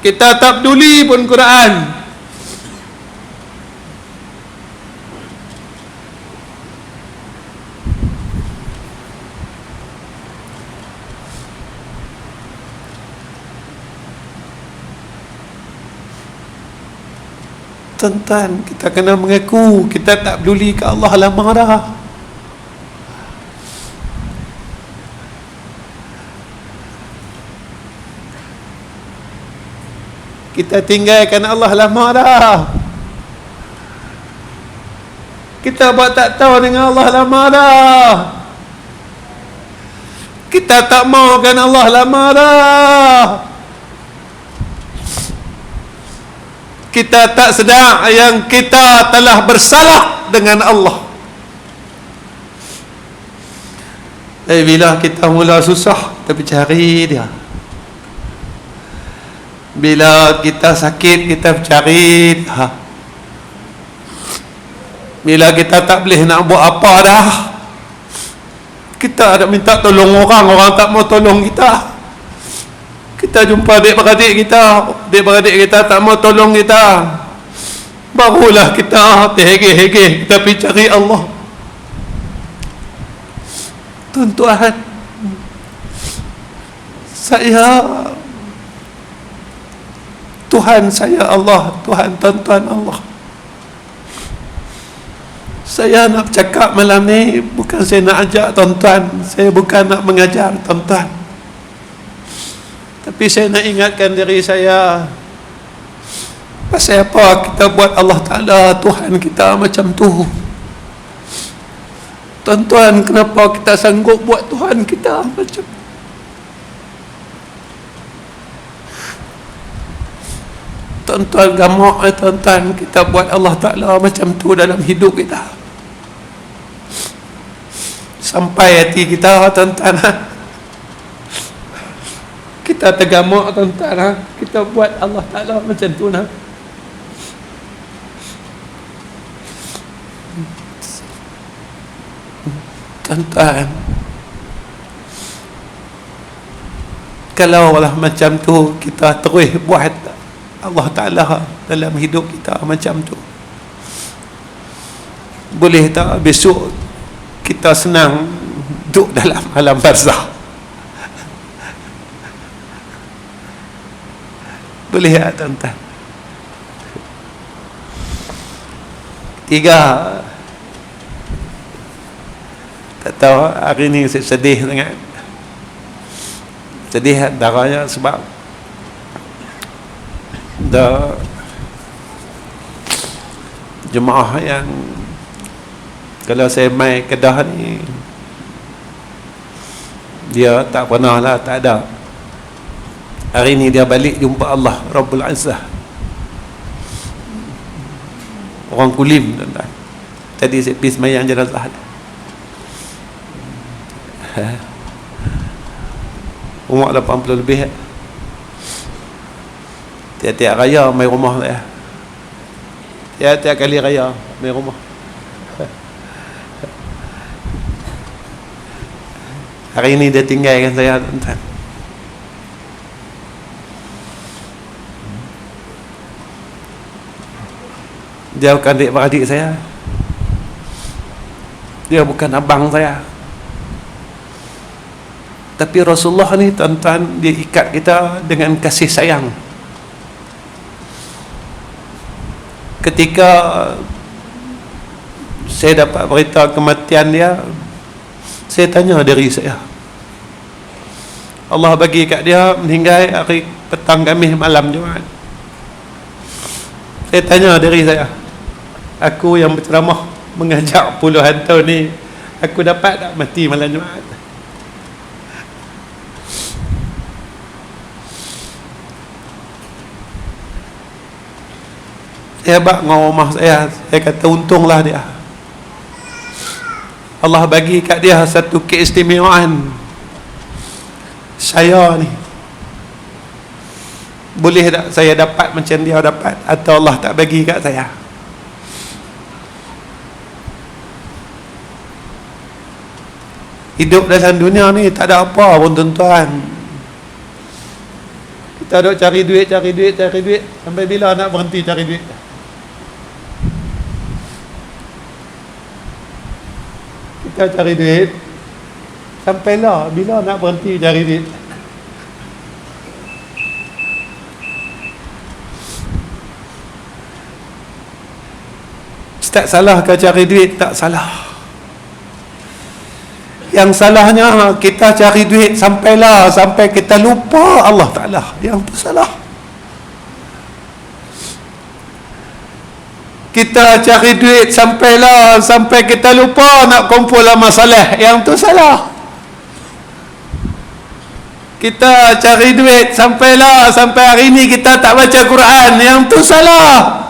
Kita tak peduli pun Quran. Tuan-tuan, kita kena mengaku kita tak peduli ke Allah lama dah. Kita tinggalkan Allah lama dah. Kita buat tak tahu dengan Allah lama dah. Kita tak maukan Allah lama dah. Kita tak sedar yang kita telah bersalah dengan Allah. Bila kita mula susah, kita cari dia. Bila kita sakit, kita cari dia. Bila kita tak boleh nak buat apa dah, kita ada minta tolong orang, orang tak mau tolong kita. Kita jumpa adik-beradik kita tak mau tolong kita, barulah kita terhege-hege, kita pergi cari Allah. Tuan-tuan, Tuhan saya Allah, Tuhan tuan-tuan Allah. Saya nak bercakap malam ni, bukan saya nak ajak tuan-tuan, saya bukan nak mengajar tuan-tuan, tapi saya nak ingatkan diri saya, pasal apa kita buat Allah Ta'ala Tuhan kita macam tu. Tuan-tuan, kenapa kita sanggup buat Tuhan kita macam tu? Tuan-tuan, gamak tuan-tuan, kita buat Allah Ta'ala macam tu dalam hidup kita, sampai hati kita tuan-tuan, kita tergamak tuan-tuan, kita buat Allah Ta'ala macam tu nah. Tuan-tuan, kalau lah macam tu kita terus buat Allah Ta'ala dalam hidup kita macam tu, boleh tak besok kita senang duduk dalam alam barzah? Boleh tak tuan-tuan? Tiga, tak tahu hari ni saya sedih sangat. Sedih antaranya sebab dah jemaah yang kalau saya mai Kedah ni, dia tak pernah lah, tak ada. Hari ni dia balik jumpa Allah Rabbul Izzah, orang Kulim tuan-tuan. Tadi saya pergi semayang jenazah. Umur 80 lebih. Tiap-tiap raya mai rumah saya. Tiap-tiap kali raya mai rumah. Hari ini dia tinggalkan saya tuan-tuan. Dia bukan adik-beradik saya, dia bukan abang saya, tapi Rasulullah ni tuan-tuan, dia ikat kita dengan kasih sayang. Ketika saya dapat berita kematian dia, saya tanya diri saya, Allah bagi kat dia meninggal hari petang Khamis malam Jumaat. Saya tanya diri saya, aku yang berceramah mengajak puluhan tahun ni, aku dapat tak mati malam Jumaat? Saya bak dengan rumah saya kata untunglah dia, Allah bagi kat dia satu keistimewaan. Saya ni boleh tak saya dapat macam dia dapat, atau Allah tak bagi kat saya? Hidup dalam dunia ni tak ada apa pun tuan-tuan. Kita duk cari duit sampai bila nak berhenti cari duit? Kita cari duit sampailah bila nak berhenti cari duit? Tak salah ke cari duit? Tak salah. Yang salahnya kita cari duit sampai kita lupa Allah Ta'ala. Yang tu salah. Kita cari duit sampai kita lupa nak kumpul amal soleh. Yang tu salah. Kita cari duit sampai hari ni kita tak baca Quran. Yang tu salah.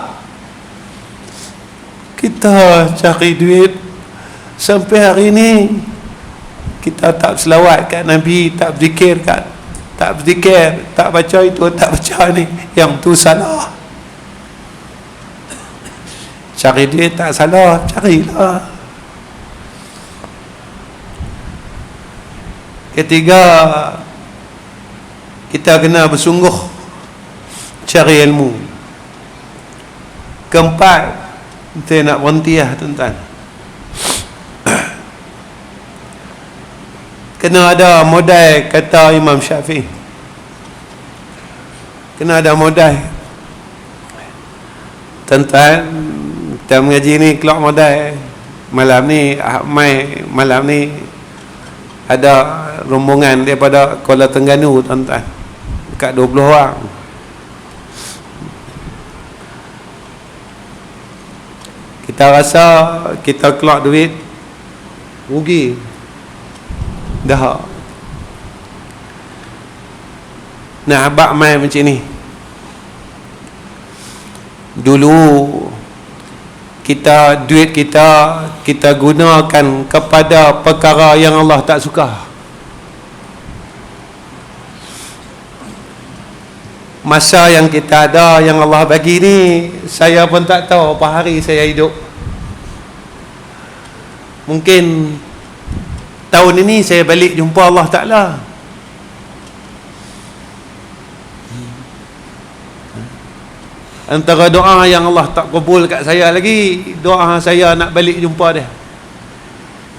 Kita cari duit sampai hari ni kita tak selawat kat Nabi, tak berzikir, tak baca itu, tak baca ni, yang tu salah. Cari duit tak salah, carilah. Ketiga, kita kena bersungguh cari ilmu. Keempat, saya nak berhenti lah tuan-tuan, kena ada modal, kata Imam Syafi'i. Kena ada modal. Tuan-tuan, kita mengaji ni keluar modal. Malam ni ada rombongan daripada Kuala Terengganu, tuan-tuan, dekat 20 orang. Kita rasa kita keluar duit rugi dah. Nak abak main macam ni. Dulu duit kita gunakan kepada perkara yang Allah tak suka. Masa yang kita ada, yang Allah bagi ni, saya pun tak tahu apa hari saya hidup. Mungkin tahun ini saya balik jumpa Allah Ta'ala. Antara doa yang Allah tak kabul kat saya lagi, doa saya nak balik jumpa dia.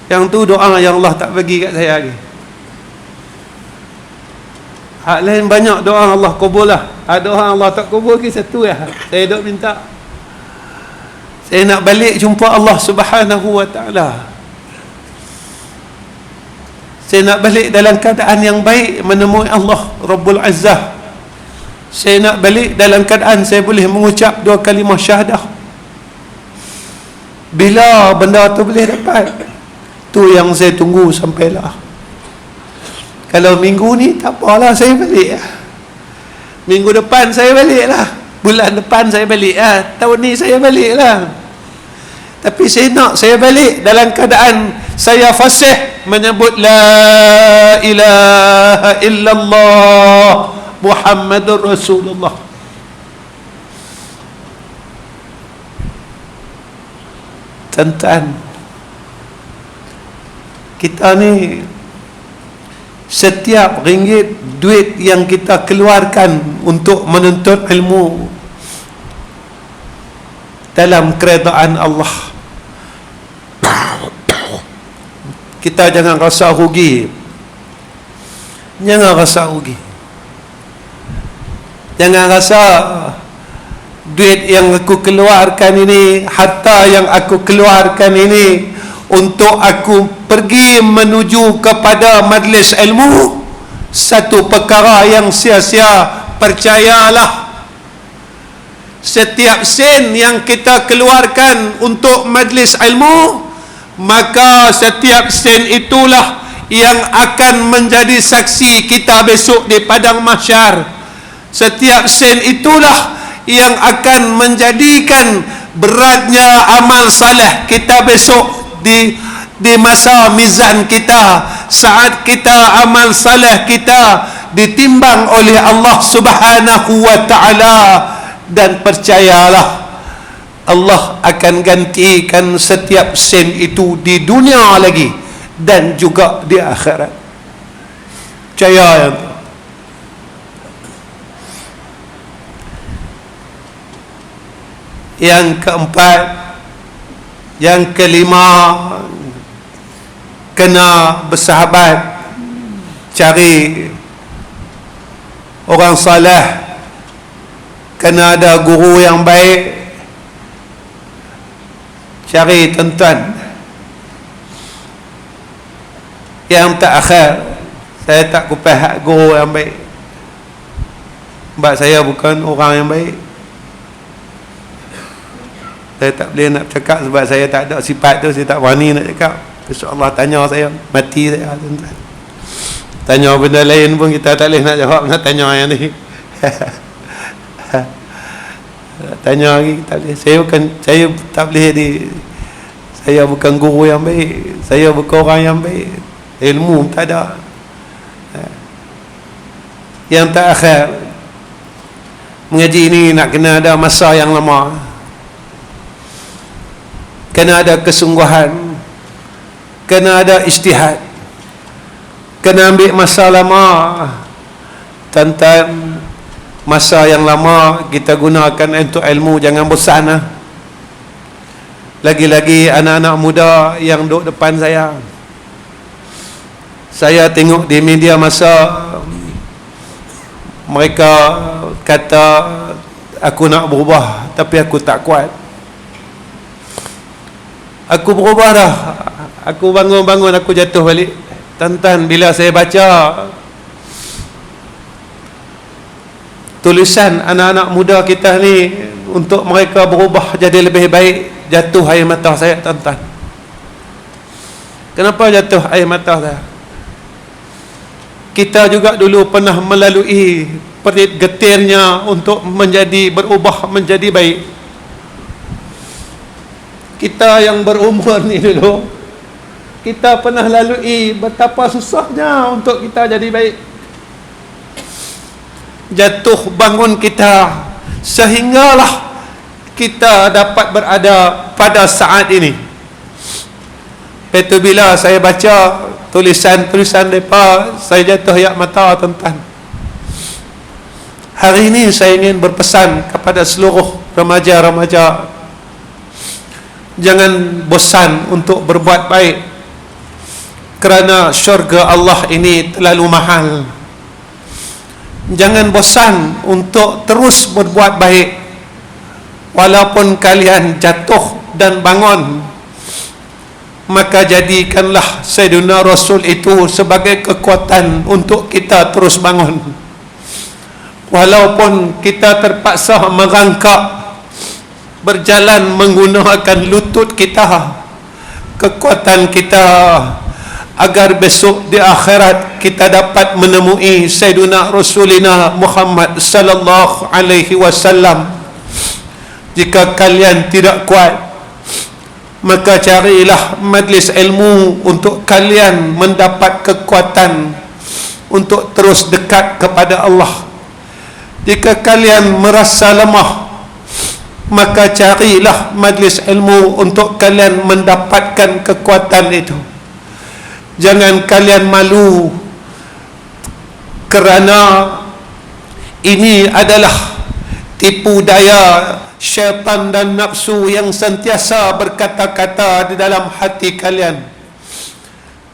Yang tu doa yang Allah tak bagi kat saya lagi. Hak lain banyak doa Allah kabul lah. Doa Allah tak kabul ke satu ya. Saya duk minta, saya nak balik jumpa Allah Subhanahu wa Ta'ala. Saya nak balik dalam keadaan yang baik, menemui Allah Rabbul Azzah. Saya nak balik dalam keadaan saya boleh mengucap 2 kalimah syahadah. Bila benda tu boleh dapat, tu yang saya tunggu sampailah. Kalau minggu ni tak apalah, saya balik lah. Minggu depan saya balik lah. Bulan depan saya balik lah. Tahun ni saya balik lah. Tapi saya nak saya balik dalam keadaan saya fasih menyebut la ilaha illallah Muhammadur Rasulullah. Tuan-tuan, kita ni setiap ringgit duit yang kita keluarkan untuk menuntut ilmu dalam keredaan Allah, kita jangan rasa rugi. Jangan rasa rugi. Jangan rasa duit yang aku keluarkan ini, harta yang aku keluarkan ini, untuk aku pergi menuju kepada majlis ilmu, satu perkara yang sia-sia. Percayalah, setiap sen yang kita keluarkan untuk majlis ilmu, maka setiap sen itulah yang akan menjadi saksi kita besok di padang mahsyar. Setiap sen itulah yang akan menjadikan beratnya amal saleh kita besok di masa mizan kita, saat kita amal saleh kita ditimbang oleh Allah Subhanahu wa Ta'ala. Dan percayalah, Allah akan gantikan setiap sen itu di dunia lagi dan juga di akhirat. Percaya ya. Yang keempat, yang kelima, kena bersahabat, cari orang saleh, kena ada guru yang baik. Cari tuan-tuan yang tak akhir. Saya tak kupas hak guru yang baik, sebab saya bukan orang yang baik. Saya tak boleh nak cakap sebab saya tak ada sifat tu. Saya tak berani nak cakap. Besok Allah tanya saya, mati saya, tuan-tuan. Tanya benda lain pun kita tak boleh nak jawab, nak tanya yang ni. Tanya lagi tak boleh. Saya tak boleh saya bukan guru yang baik, saya bukan orang yang baik. ilmu tak ada. Yang terakhir, mengaji ini nak kena ada masa yang lama, kena ada kesungguhan, kena ada ijtihad, kena ambil masa lama. Tuan-tuan, masa yang lama kita gunakan untuk ilmu, jangan bosan lah. Lagi-lagi anak-anak muda yang duduk depan saya tengok di media masa, mereka kata aku nak berubah tapi aku tak kuat. Aku berubah dah, aku bangun-bangun aku jatuh balik. Tuan-tuan, bila saya baca tulisan anak-anak muda kita ni untuk mereka berubah jadi lebih baik, jatuh air mata saya, tuan-tuan. Kenapa jatuh air mata saya? Kita juga dulu pernah melalui perit getirnya untuk berubah menjadi baik. Kita yang berumur ni dulu, kita pernah lalui betapa susahnya untuk kita jadi baik. Jatuh bangun kita sehinggalah kita dapat berada pada saat ini. Itu bila saya baca tulisan-tulisan mereka, saya jatuh air mata, tuan-tuan. Hari ini saya ingin berpesan kepada seluruh remaja-remaja, jangan bosan untuk berbuat baik, kerana syurga Allah ini terlalu mahal. Jangan bosan untuk terus berbuat baik, walaupun kalian jatuh dan bangun, maka jadikanlah Sayyidina Rasul itu sebagai kekuatan untuk kita terus bangun. Walaupun kita terpaksa merangkak, berjalan menggunakan lutut kita, kekuatan kita, agar besok di akhirat kita dapat menemui Sayyidina Rasulina Muhammad sallallahu alaihi wasallam. Jika kalian tidak kuat, maka carilah majlis ilmu untuk kalian mendapat kekuatan untuk terus dekat kepada Allah. Jika kalian merasa lemah, maka carilah majlis ilmu untuk kalian mendapatkan kekuatan itu. Jangan kalian malu, kerana ini adalah tipu daya syaitan dan nafsu yang sentiasa berkata-kata di dalam hati kalian.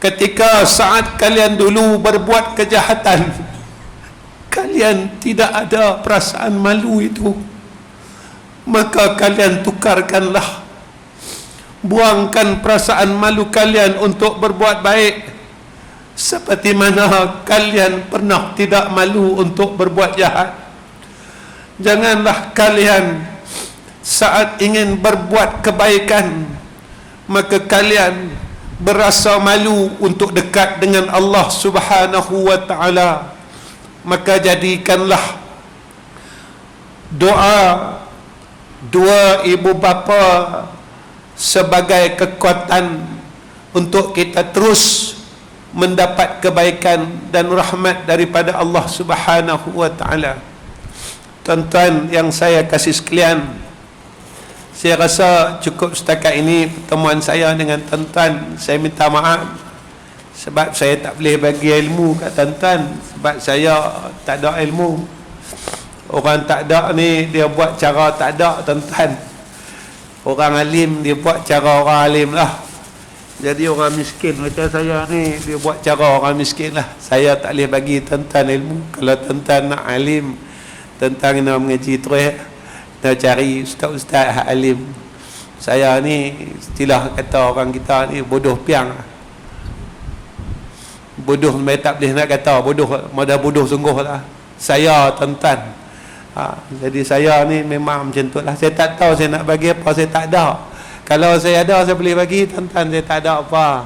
Ketika saat kalian dulu berbuat kejahatan, kalian tidak ada perasaan malu itu, maka kalian tukarkanlah. Buangkan perasaan malu kalian untuk berbuat baik, seperti mana kalian pernah tidak malu untuk berbuat jahat. Janganlah kalian saat ingin berbuat kebaikan, maka kalian berasa malu untuk dekat dengan Allah Subhanahu wa ta'ala. Maka jadikanlah doa dua ibu bapa sebagai kekuatan untuk kita terus mendapat kebaikan dan rahmat daripada Allah Subhanahu wa ta'ala. Tuan-tuan yang saya kasih sekalian, saya rasa cukup setakat ini pertemuan saya dengan tuan-tuan. Saya minta maaf sebab saya tak boleh bagi ilmu kat tuan-tuan, sebab saya tak ada ilmu. Orang tak ada ni dia buat cara tak ada, tuan-tuan. Orang alim dia buat cara orang alim lah. Jadi orang miskin macam saya ni, dia buat cara orang miskin lah. Saya tak boleh bagi tuan-tuan ilmu. Kalau tuan-tuan nak alim, tuan-tuan kena mengaji terus, nak cari ustaz-ustaz alim. Saya ni istilah kata orang kita ni bodoh piang. Bodoh memang tak boleh nak kata bodoh, modal bodoh sungguh lah saya, tuan-tuan. Jadi saya ni memang macam tu lah. Saya tak tahu saya nak bagi apa, saya tak ada. Kalau saya ada, saya boleh bagi, tuan-tuan. Saya tak ada apa,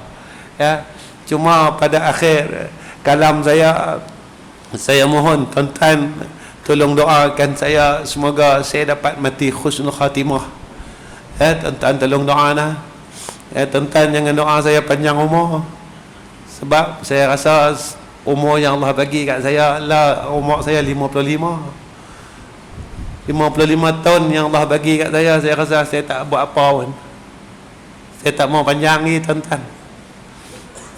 ya. Cuma pada akhir kalam saya mohon tuan-tuan tolong doakan saya, semoga saya dapat mati husnul khatimah. Ya, tuan-tuan tolong doa lah. Ya, tuan-tuan jangan doa saya panjang umur. Sebab saya rasa umur yang Allah bagi kat saya lah, umur saya 55 tahun yang Allah bagi kat saya rasa saya tak buat apa pun. Saya tak mau panjang ni tuan-tuan.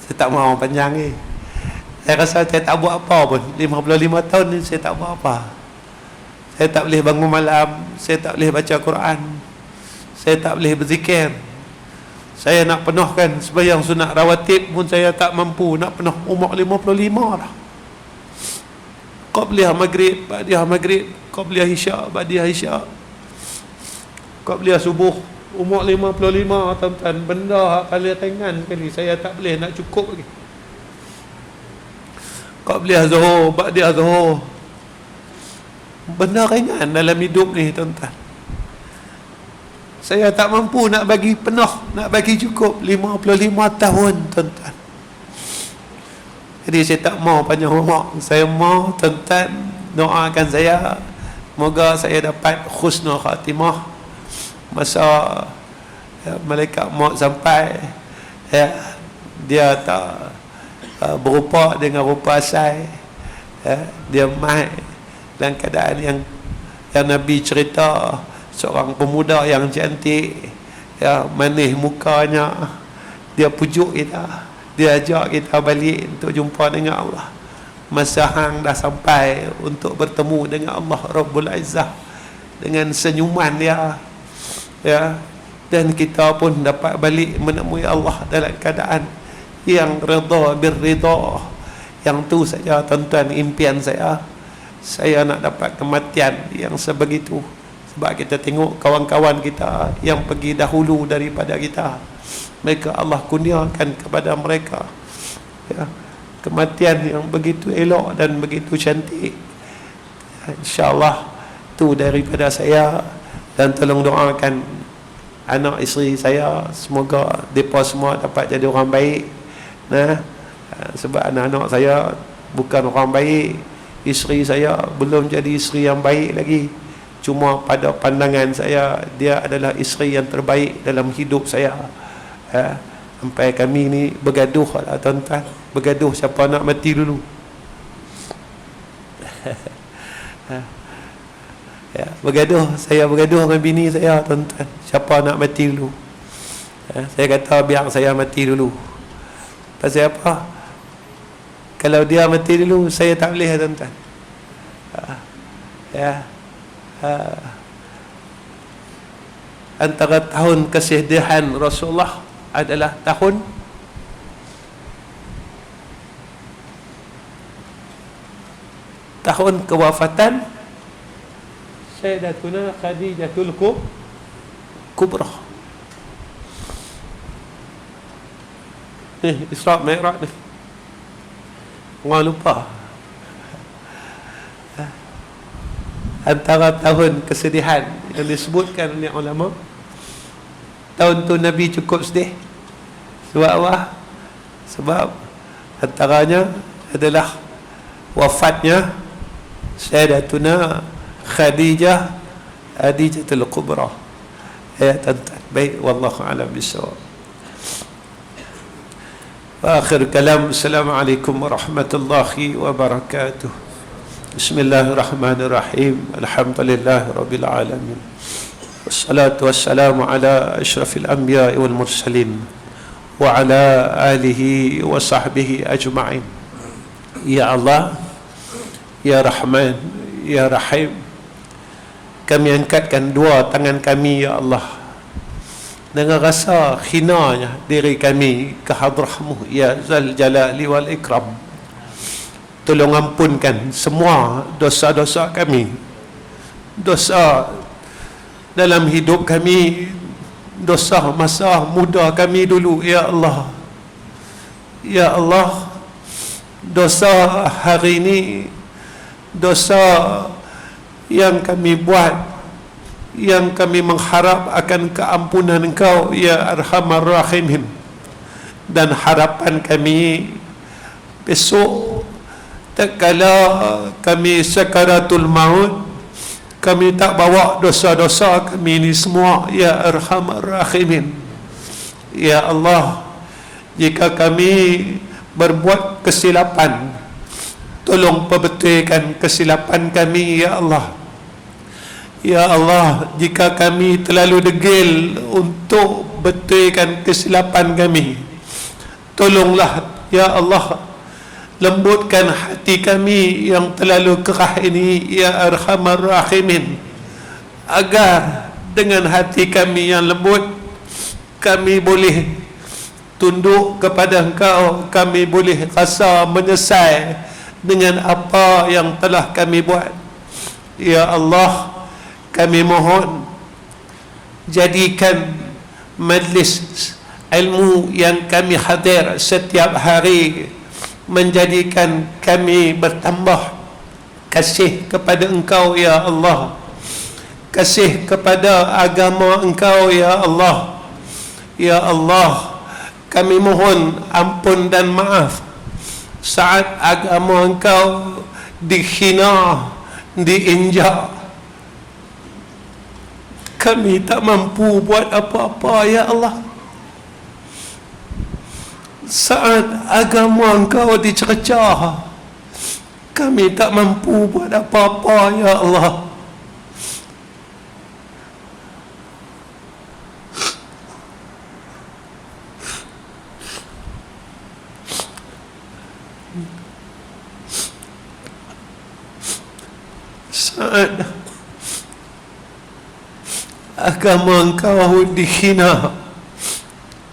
Saya tak mau panjang ni. Saya rasa saya tak buat apa pun. 55 tahun ni saya tak buat apa. Saya tak boleh bangun malam, saya tak boleh baca Quran, saya tak boleh berzikir. Saya nak penuhkan sembahyang sunat rawatib pun saya tak mampu nak penuh umur 55 dah. Qabliyah maghrib, ba'diyah maghrib, qabliyah isya, ba'diyah isya, qabliyah subuh, umur 55 tuan-tuan. Benda kali ringan kali saya tak boleh nak cukup lagi. Qabliyah zuhur, ba'diyah zuhur, benda ringan dalam hidup ni tuan-tuan. Saya tak mampu nak bagi penuh, nak bagi cukup 55 tahun tuan-tuan. Jadi saya tak mau panjang umur. Saya mau tuan-tuan doakan saya, moga saya dapat husnul khatimah masa malaikat maut sampai, dia tak berupa dengan rupa asal, dia mai dalam keadaan yang Nabi cerita, seorang pemuda yang cantik, manis mukanya, dia pujuk kita, dia ajak kita balik untuk jumpa dengan Allah. Masa hang dah sampai untuk bertemu dengan Allah Rabbul Izzah dengan senyuman dia, dan kita pun dapat balik menemui Allah dalam keadaan yang redha birridha. Yang tu saja tuan-tuan impian saya. Saya nak dapat kematian yang sebegitu. Sebab kita tengok kawan-kawan kita yang pergi dahulu daripada kita, mereka Allah kurniakan kepada mereka kematian yang begitu elok dan begitu cantik. InsyaAllah tu daripada saya. Dan tolong doakan anak isteri saya, semoga mereka semua dapat jadi orang baik. Sebab anak-anak saya bukan orang baik, isteri saya belum jadi isteri yang baik lagi. Cuma pada pandangan saya, dia adalah isteri yang terbaik dalam hidup saya. Sampai kami ni bergaduh lah tuan-tuan, bergaduh siapa nak mati dulu. Saya bergaduh dengan bini saya tuan-tuan, siapa nak mati dulu. Saya kata biar saya mati dulu. Pasal apa? Kalau dia mati dulu, saya tak boleh tuan-tuan. Antara tahun kesedihan Rasulullah adalah tahun kewafatan Sayyidatuna Khadijatul Kubra. Isra Mi'raj ni, orang lupa. Antara tahun kesedihan yang disebutkan oleh ulama, tahun tu Nabi cukup sedih. Sebab apa? Sebab antaranya adalah wafatnya Sayyidatuna Khadijatul Kubra. Tuan-tuan, baik, wallahu a'lam bissawab. Akhir kalam, assalamualaikum warahmatullahi wabarakatuh. Bismillahirrahmanirrahim. Alhamdulillah rabbil alamin. Wassalatu wassalamu ala asyrafil anbiya'i wal mursalin wa ala alihi wa sahbihi ajma'in. Ya Allah, Ya Rahman, Ya Rahim, kami angkatkan dua tangan kami ya Allah, dengan rasa hinanya diri kami ke hadrah-Mu ya Zal Jalali wal Ikram. Tolong ampunkan semua dosa-dosa kami, dosa dalam hidup kami, dosa masa muda kami dulu ya Allah. Ya Allah, dosa hari ini, dosa yang kami buat, yang kami mengharap akan keampunan Engkau ya Arhamar Rahimin. Dan harapan kami besok tatkala kami sakaratul maut, kami tak bawa dosa-dosa kami ini semua ya Arhamar Rahimin. Ya Allah, jika kami berbuat kesilapan, tolong perbetulkan kesilapan kami ya Allah. Ya Allah, jika kami terlalu degil untuk betulkan kesilapan kami, tolonglah ya Allah, lembutkan hati kami yang terlalu kerah ini ya Arhamar Rahimin, agar dengan hati kami yang lembut kami boleh tunduk kepada Engkau, kami boleh rasa menyesal dengan apa yang telah kami buat. Ya Allah, kami mohon jadikan majlis ilmu yang kami hadir setiap hari menjadikan kami bertambah kasih kepada Engkau ya Allah, kasih kepada agama Engkau ya Allah. Ya Allah, kami mohon ampun dan maaf saat agama Engkau dihina, diinjak. Kami tak mampu buat apa-apa ya Allah. Saat agama Engkau dicercah, kami tak mampu buat apa-apa ya Allah. Saat agama Engkau dihina,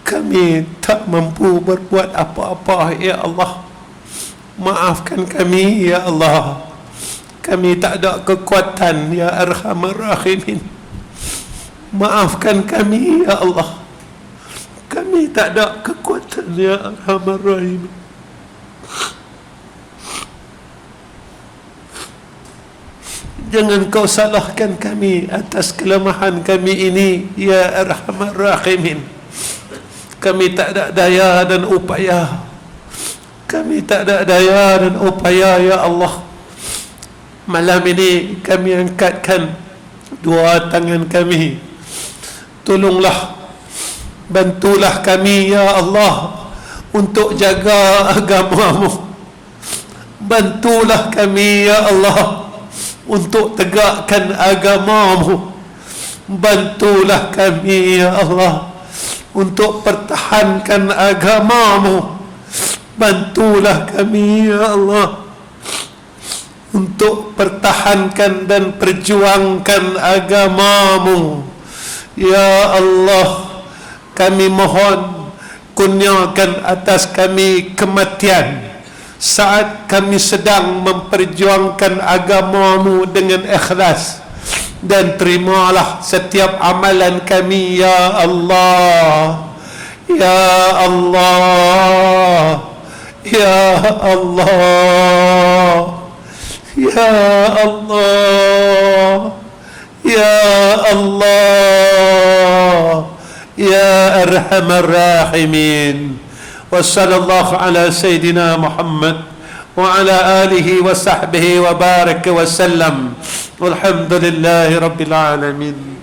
kami tak mampu berbuat apa-apa ya Allah. Maafkan kami ya Allah. Kami tak ada kekuatan ya Arhamar Rahimin. Maafkan kami ya Allah. Kami tak ada kekuatan ya Arhamar Rahimin. Jangan kau salahkan kami atas kelemahan kami ini ya Arhamar Rahimin. Kami tak ada daya dan upaya. Kami tak ada daya dan upaya ya Allah. Malam ini kami angkatkan dua tangan kami. Tolonglah, bantulah kami ya Allah untuk jaga agama-Mu. Bantulah kami ya Allah untuk tegakkan agama-Mu. Bantulah kami ya Allah untuk pertahankan agama-Mu. Bantulah kami ya Allah untuk pertahankan dan perjuangkan agama-Mu. Ya Allah, kami mohon kurniakan atas kami kematian saat kami sedang memperjuangkan agama-Mu dengan ikhlas, dan terimalah setiap amalan kami ya Allah. Ya Allah, ya Allah, ya Allah, ya Allah, ya Arhamar Rahimin. وصلى الله على سيدنا محمد وعلى آله وصحبه وبارك وسلم والحمد لله رب العالمين.